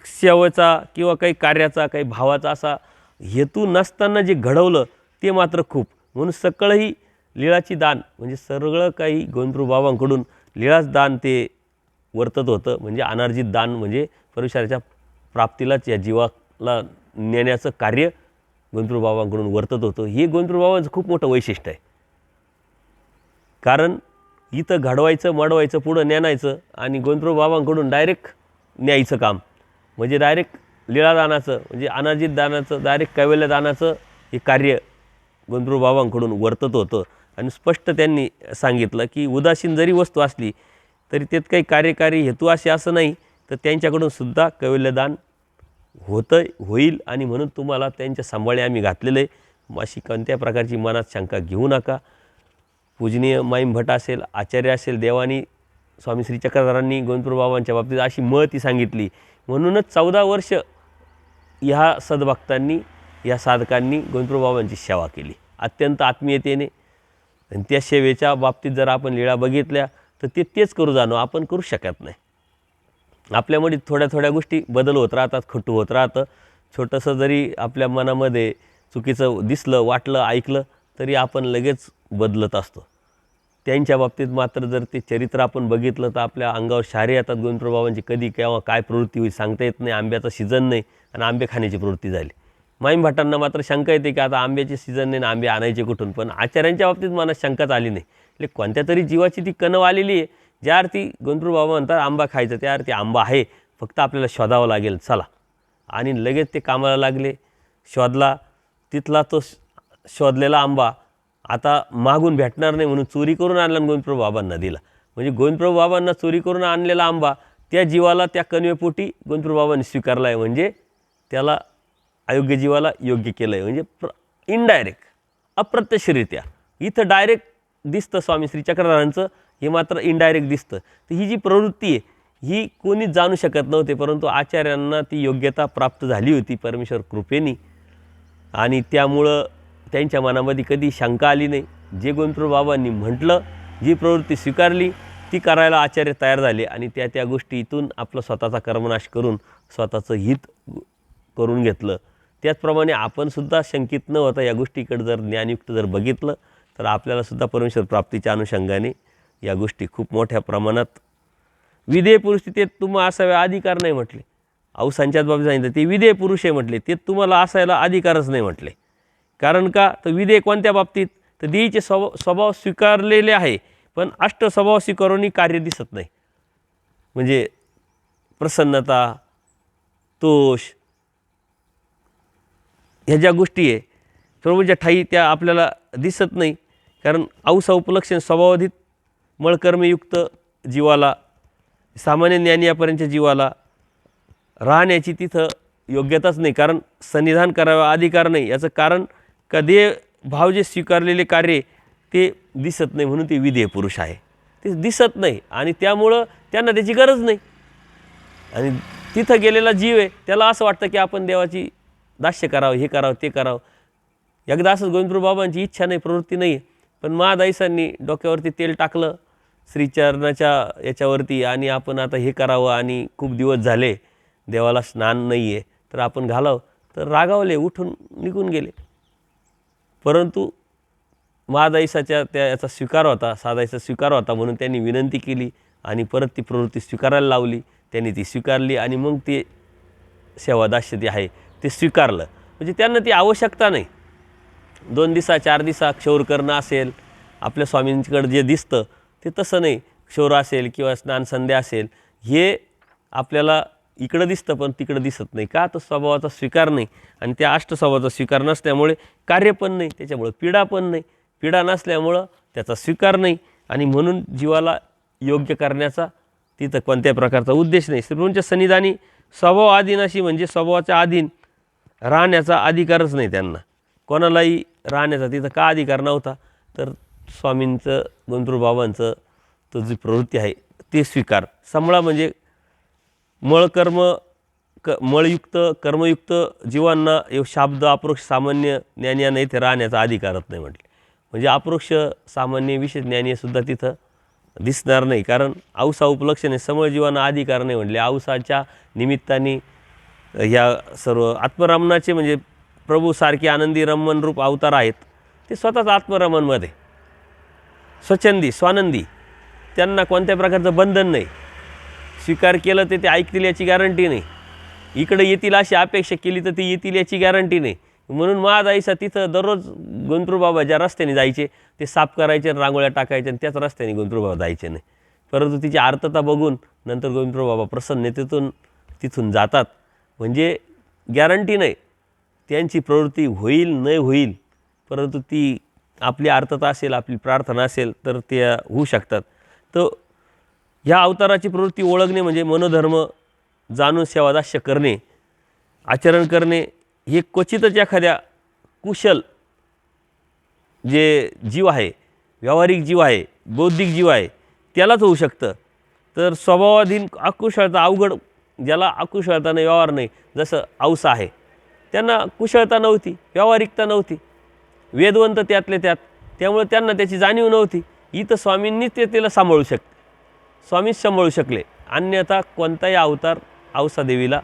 सेवेचा किंवा काही कार्याचा काही भावाचा असा हेतू नसताना जे घडवलं ते मात्र खूप. म्हणून सकळही लीळाची दान म्हणजे सगळं काही गोविंदप्रभूंकडून लीळाच दान ते वर्तत होतं. म्हणजे अनार्जित दान म्हणजे परमेश्वराच्या प्राप्तीलाच या जीवाला नेण्याचं कार्य गोविंदप्रभूंकडून वर्तत होतं. हे गोविंदप्रभूंचं खूप मोठं वैशिष्ट्य आहे. कारण इथं घडवायचं, मडवायचं, पुढं नेणायचं आणि गोविंदप्रभूंकडून डायरेक्ट न्यायचं काम म्हणजे डायरेक्ट लीळादानाचं म्हणजे अनार्जित दानाचं डायरेक्ट कैवल्यदानाचं हे कार्य गोविंदप्रभूंकडून वर्तत होतं. आणि स्पष्ट त्यांनी सांगितलं की उदासीन जरी वस्तू असली तरी त्यात काही कार्यकारी हेतू असे असं नाही, तर त्यांच्याकडून सुद्धा कैवल्यदान होईल आणि म्हणून तुम्हाला त्यांच्या सांभाळे आम्ही घातलेलं आहे. अशी कोणत्या प्रकारची मनात शंका घेऊ नका. पूजनीय माईम भट असेल, आचार्य असेल, देवानी स्वामी श्री चक्रधरांनी गोविंदप्रभूंच्या बाबतीत अशी महती सांगितली. म्हणूनच 14 वर्ष ह्या सद्भक्तांनी, ह्या साधकांनी गोविंदप्रभूंची सेवा केली अत्यंत आत्मीयतेने. आणि त्या सेवेच्या बाबतीत जर आपण लीळा बघितल्या तर तेच करू जाणं आपण करू शकत नाही. आपल्यामध्ये थोड्या थोड्या गोष्टी बदल होत राहतात, खटू होत राहतं. छोटंसं जरी आपल्या मनामध्ये चुकीचं दिसलं, वाटलं, ऐकलं तरी आपण लगेच बदलत असतो. त्यांच्या बाबतीत मात्र जर ते चरित्र आपण बघितलं तर आपल्या अंगावर शहारे येतात. गोविंदप्रभूंची कधी केव्हा काय प्रवृत्ती होईल सांगता येत नाही. आंब्याचा सीझन नाही आणि आंबे खाण्याची प्रवृत्ती झाली. माईम भटांना मात्र शंका येते की आता आंब्याचे सीझन नाही ना, आंबे आणायचे कुठून. पण आचार्यांच्या बाबतीत मनात शंकाच आली नाही. म्हणजे कोणत्या तरी जीवाची ती कणव आलेली आहे, ज्या अर्थी गोविंदप्रभू म्हणतात आंबा खायचं, त्या अर्थी आंबा आहे, फक्त आपल्याला शोधावं लागेल, चला. आणि लगेच ते कामाला लागले, शोधला. तिथला तो शोधलेला आंबा आता मागून भेटणार नाही म्हणून चोरी करून आणला आणि गोविंदप्रभूंना दिला. म्हणजे गोविंदप्रभूंना चोरी करून आणलेला आंबा त्या जीवाला, त्या कन्वेपोटी गोविंदप्रभूंनी स्वीकारला आहे. म्हणजे त्याला अयोग्य जीवाला योग्य केलं आहे. म्हणजे इनडायरेक्ट, अप्रत्यक्षरित्या. इथं डायरेक्ट दिसतं स्वामी श्री चक्रधरांचं, हे मात्र इनडायरेक्ट दिसतं. तर ही जी प्रवृत्ती आहे ही कोणीच जाणू शकत नव्हते, परंतु आचार्यांना ती योग्यता प्राप्त झाली होती परमेश्वर कृपेने. आणि त्यामुळं त्यांच्या मनामध्ये कधी शंका आली नाही. जे गोविंदप्रभूंनी म्हटलं, जी प्रवृत्ती स्वीकारली ती करायला आचार्य तयार झाले आणि त्या गोष्टीतून आपला स्वतःचा कर्मनाश करून स्वतःचं हित करून घेतलं. त्याचप्रमाणे आपणसुद्धा शंकित न होता या गोष्टीकडे जर ज्ञानयुक्त जर बघितलं तर आपल्यालासुद्धा परमेश्वर प्राप्तीच्या अनुषंगाने या गोष्टी खूप मोठ्या प्रमाणात विधेय परिस्थितीत तुम्हा असाव्या अधिकार नाही म्हटले. औसांच्याच बाबतीत सांगितलं ते विधेय पुरुष आहे म्हटले, ते तुम्हाला असायला अधिकारच नाही म्हटले. कारण का तर विधेय कोणत्या बाबतीत तर देहीचे स्वभाव स्वीकारलेले आहे, पण अष्ट स्वभाव स्वीकारूनही कार्य दिसत नाही. म्हणजे प्रसन्नता, तोष, ह्या ज्या गोष्टी आहे प्रभूच्या ठाई त्या आपल्याला दिसत नाही. कारण औसा उपलक्षण स्वभावाधित मळकर्मयुक्त जीवाला, सामान्य ज्ञानी यापर्यंतच्या जीवाला राहण्याची तिथं योग्यताच नाही. कारण सन्निधान करावा अधिकार नाही. याचं कारण का देह भाव जे स्वीकारलेले कार्य ते दिसत नाही, म्हणून ते विधेय पुरुष आहे. ते दिसत नाही आणि त्यामुळं त्यांना त्याची गरज नाही. आणि तिथं गेलेला जीव आहे त्याला असं वाटतं की आपण देवाची दास्य करावं, हे करावं, ते करावं. एकदा असंच गोविंदप्रभूंची इच्छा नाही, प्रवृत्ती नाही, पण महादाईसांनी डोक्यावरती तेल टाकलं श्रीचरणाच्या याच्यावरती आणि आपण आता हे करावं आणि खूप दिवस झाले देवाला स्नान नाही आहे तर आपण घालावं. तर रागावले, उठून निघून गेले. परंतु महादाईसाच्या त्या याचा स्वीकार होता, साधायचा स्वीकार होता, म्हणून त्यांनी विनंती केली आणि परत ती प्रवृत्ती स्वीकारायला लावली. त्यांनी ती स्वीकारली आणि मग ते सेवादास्य जे आहे ते स्वीकारलं. म्हणजे त्यांना ती आवश्यकता नाही. 2 दिवसा 4 दिवसा क्षौर करणं असेल, आपल्या स्वामींकडे जे दिसतं ते तसं नाही. क्षौर असेल किंवा स्नान संध्या असेल, हे आपल्याला इकडं दिसतं पण तिकडं दिसत नाही. का? तर स्वभावाचा स्वीकार नाही, आणि त्या अष्ट स्वभावाचा स्वीकार नसल्यामुळे कार्य पण नाही, त्याच्यामुळं पीडा पण नाही. पीडा नसल्यामुळं त्याचा स्वीकार नाही, आणि म्हणून जीवाला योग्य करण्याचा तिथं कोणत्याही प्रकारचा उद्देश नाही. श्रीगुरूंच्या सन्निधानी स्वभाव अधीनाशी म्हणजे स्वभावाच्या अधीन राहण्याचा अधिकारच नाही त्यांना. कोणालाही राहण्याचा तिथं का अधिकार नव्हता? तर स्वामींचं, गंधर्वबाबांचं तो जी प्रवृत्ती आहे ते स्वीकार. समळा म्हणजे मळकर्म मळयुक्त कर्मयुक्त जीवांना शाब्द अप्रोक्ष सामान्य ज्ञानीयांना इथे राहण्याचा अधिकारच नाही म्हटले. म्हणजे अप्रोक्ष सामान्य विशेष ज्ञानीसुद्धा तिथं दिसणार नाही, कारण औसा उपलक्षणे समळ जीवांना अधिकार नाही म्हटले. औसाच्या निमित्ताने ह्या सर्व आत्मरमणाचे म्हणजे प्रभूसारखे आनंदी रमणरूप अवतार आहेत, ते स्वतःच आत्मरमणमध्ये स्वच्छंदी स्वानंदी, त्यांना कोणत्या प्रकारचं बंधन नाही. स्वीकार केलं ते ऐकतील याची गॅरंटी नाही, इकडे येतील अशी अपेक्षा केली तर ती येतील याची गॅरंटी नाही. म्हणून महादाईसा तिथं दररोज गंधर्वबाबा ज्या रस्त्याने जायचे ते साफ करायचे, रांगोळ्या टाकायचे, आणि त्याच रस्त्याने गंधर्वबाबा जायचे नाही. परंतु तिची आर्तता बघून नंतर गंधर्वबाबा प्रसन्नतेतून तिथून जातात. म्हणजे गॅरंटी नाही त्यांची प्रवृत्ती होईल नाही होईल, परंतु ती आपली आर्तता असेल, आपली प्रार्थना असेल तर ते होऊ शकतात. तर ह्या अवताराची प्रवृत्ती ओळखणे म्हणजे मनोधर्म जाणून सेवादास्य करणे, आचरण करणे हे क्वचितच एखाद्या कुशल जे जीव आहे, व्यावहारिक जीव आहे, बौद्धिक जीव आहे त्यालाच होऊ शकतं. तर स्वभावाधीन अकुशळता अवघड, ज्याला अकुशळताने व्यवहार नाही, जसं औसा आहे, त्यांना कुशळता नव्हती, व्यावहारिकता नव्हती, वेदवंत त्यातले त्यात, त्यामुळे त्यांना त्याची जाणीव नव्हती. इथं स्वामींनीच ते तिला सांभाळू स्वामीच सांभाळू शकले, अन्यथा कोणताही अवतार औसा देवीला,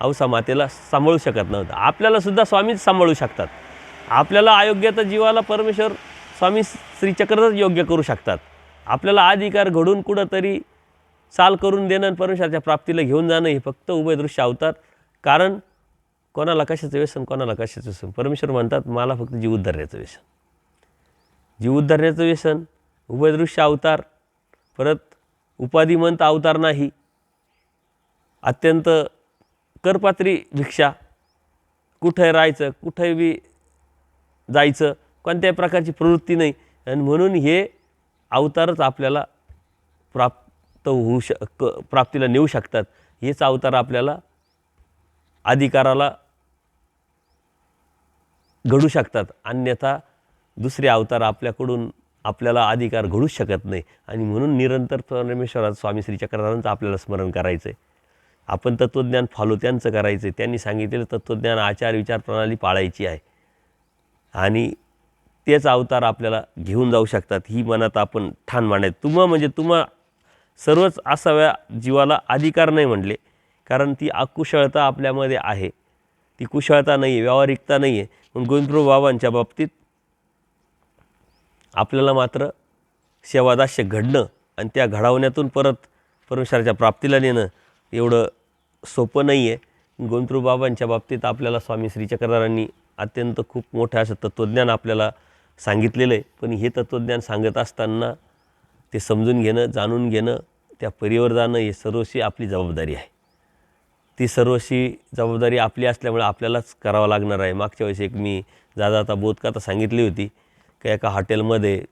औसा मातेला सांभाळू शकत नव्हता. आपल्यालासुद्धा स्वामीच सांभाळू शकतात. आपल्याला अयोग्य तर जीवाला परमेश्वर स्वामी श्रीचक्रच योग्य करू शकतात. आपल्याला अधिकार घडून कुठंतरी चाल करून देणं, परमेश्वराच्या प्राप्तीला घेऊन जाणं हे फक्त उभयदृश्य अवतार. कारण कोणाला कशाचं व्यसन, कोणाला कशाचं व्यसन. परमेश्वर म्हणतात मला फक्त जीव उद्धारण्याचं व्यसन, जीव उद्धारण्याचं व्यसन, उभयदृश्य अवतार, परत उपाधिमंत अवतार नाही, अत्यंत करपात्री भिक्षा, कुठे राहायचं, कुठे बी जायचं, कोणत्याही प्रकारची प्रवृत्ती नाही. आणि म्हणून हे अवतारच आपल्याला प्राप्तीला नेऊ शकतात. हेच अवतार आपल्याला अधिकाराला घडू शकतात, अन्यथा दुसरे अवतार आपल्याकडून आपल्याला अधिकार घडूच शकत नाही. आणि म्हणून निरंतर परमेश्वरात स्वामी श्री चक्रधरांचं आपल्याला स्मरण करायचं आहे. आपण तत्त्वज्ञान फॉलो त्यांचं करायचं आहे. त्यांनी सांगितलेलं तत्त्वज्ञान आचार विचार प्रणाली पाळायची आहे, आणि तेच अवतार आपल्याला घेऊन जाऊ शकतात. ही मनात आपण ठाण मांडायचं. म्हणजे तुम्हा सर्वच असाव्या जीवाला अधिकार नाही म्हटले, कारण ती अकुशळता आपल्यामध्ये आहे, ती कुशळता नाही आहे, व्यावहारिकता नाही आहे. म्हणून गंधर्वबाबांच्या बाबतीत आपल्याला मात्र सेवादास्य घडणं आणि त्या घडवण्यातून परत परमेश्वराच्या प्राप्तीला नेणं एवढं सोपं नाही आहे. गंधर्वबाबांच्या बाबतीत आपल्याला स्वामी श्री चक्रधरांनी अत्यंत खूप मोठं असं तत्त्वज्ञान आपल्याला सांगितलेलं आहे. पण हे तत्त्वज्ञान सांगत असताना ते समजून घेणं, जाणून घेणं, त्या परीवर जाणं हे सर्वस्वी आपली जबाबदारी आहे. ती सर्वस्वी जबाबदारी आपली असल्यामुळे आपल्यालाच करावं लागणार आहे. मागच्या वेळेस एक मी जाता बोधकथा सांगितली होती की एका हॉटेलमध्ये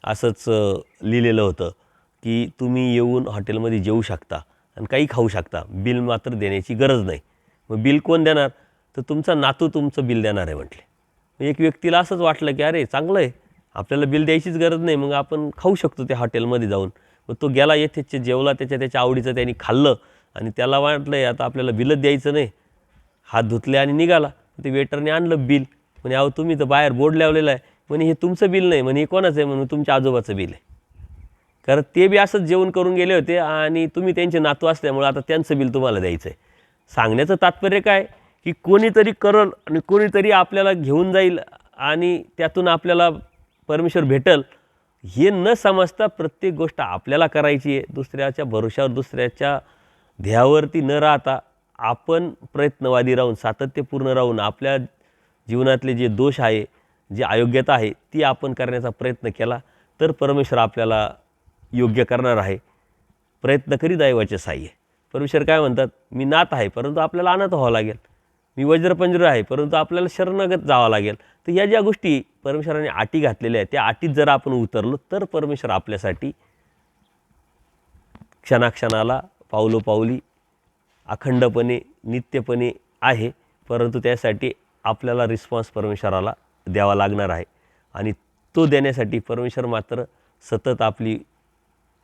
असंच लिहिलेलं होतं की तुम्ही येऊन हॉटेलमध्ये जेवू शकता आणि काही खाऊ शकता, बिल मात्र देण्याची गरज नाही. मग बिल कोण देणार? तर तुमचा नातू तुमचं बिल देणार आहे म्हटले. एक व्यक्तीला असंच वाटलं की अरे चांगलं आहे, आपल्याला बिल द्यायचीच गरज नाही, मग आपण खाऊ शकतो त्या हॉटेलमध्ये जाऊन. मग तो गेला, येथेच जेवला, त्याच्या आवडीचं त्यांनी खाल्लं, आणि त्याला वाटलं आहे आता आपल्याला बिलच द्यायचं नाही. हात धुतले आणि निघाला. ते वेटरने आणलं बिल. म्हणे अहो तुम्ही तर बाहेर बोर्ड लावलेला आहे. म्हणे हे तुमचं बिल नाही, म्हणे हे कोणाचं आहे? म्हणून तुमच्या आजोबाचं बिल आहे. कारण ते बी असंच जेवण करून गेले होते आणि तुम्ही त्यांचे नातू असल्यामुळे आता त्यांचं बिल तुम्हाला द्यायचं आहे. सांगण्याचं तात्पर्य काय की कोणीतरी करल आणि कोणीतरी आपल्याला घेऊन जाईल आणि त्यातून आपल्याला परमेश्वर भेटल, हे न समजता प्रत्येक गोष्ट आपल्याला करायची आहे. दुसऱ्याच्या भरोशावर, दुसऱ्याच्या ध्येयावरती न राहता आपण प्रयत्नवादी राहून, सातत्यपूर्ण राहून, आपल्या जीवनातले जे दोष आहे, जी अयोग्यता आहे ती आपण करण्याचा प्रयत्न केला तर परमेश्वर आपल्याला योग्य करणार आहे. प्रयत्न करी दैवाचे साह्य. परमेश्वर काय म्हणतात, मी नाथ आहे परंतु आपल्याला अनाथ व्हावं लागेल, मी वज्रपंजर आहे परंतु आपल्याला शरणागत जावं लागेल. तर या ज्या गोष्टी परमेश्वराने अटी घातलेल्या आहेत, त्या अटीत जर आपण उतरलो तर परमेश्वर आपल्यासाठी क्षणाक्षणाला पावलोपावली अखंडपणे नित्यपणे आहे. परंतु त्यासाठी आपल्याला रिस्पॉन्स परमेश्वराला द्यावा लागणार आहे आणि तो देण्यासाठी परमेश्वर मात्र सतत आपली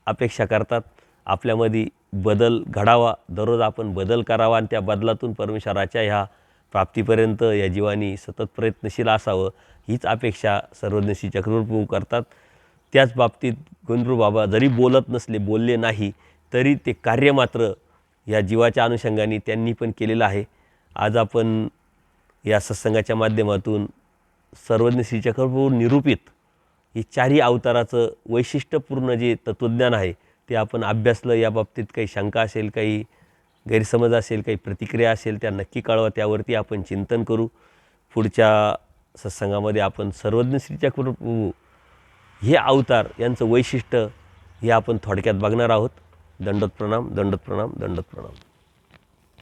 अपेक्षा करतात. आपल्यामध्ये बदल घडावा, दररोज आपण बदल करावा आणि त्या बदलातून परमेश्वराच्या ह्या प्राप्तीपर्यंत या जीवानी सतत प्रयत्नशील असावं, हीच अपेक्षा सर्वज्ञ श्री चक्रवर्ती करतात. त्याच बाबतीत गोविंदप्रभू बाबा जरी बोलत नसले, बोलले नाही, तरी ते कार्य मात्र या जीवाच्या अनुषंगाने त्यांनी पण केलेलं आहे. आज आपण या सत्संगाच्या माध्यमातून सर्वज्ञ श्री चक्रवर्ती निरूपित हे चारही अवताराचं वैशिष्ट्यपूर्ण जे तत्त्वज्ञान आहे ते आपण अभ्यासलं. या बाबतीत काही शंका असेल, काही गैरसमज असेल, काही प्रतिक्रिया असेल, त्या नक्की कळवा. त्यावरती आपण चिंतन करू. पुढच्या सत्संगामध्ये आपण सर्वज्ञ श्री चक्रवर्ती हे अवतार यांचं वैशिष्ट्य हे आपण थोडक्यात बघणार आहोत. दंडोत प्रणाम, दंडोत प्रणाम, दंडोत प्रणाम.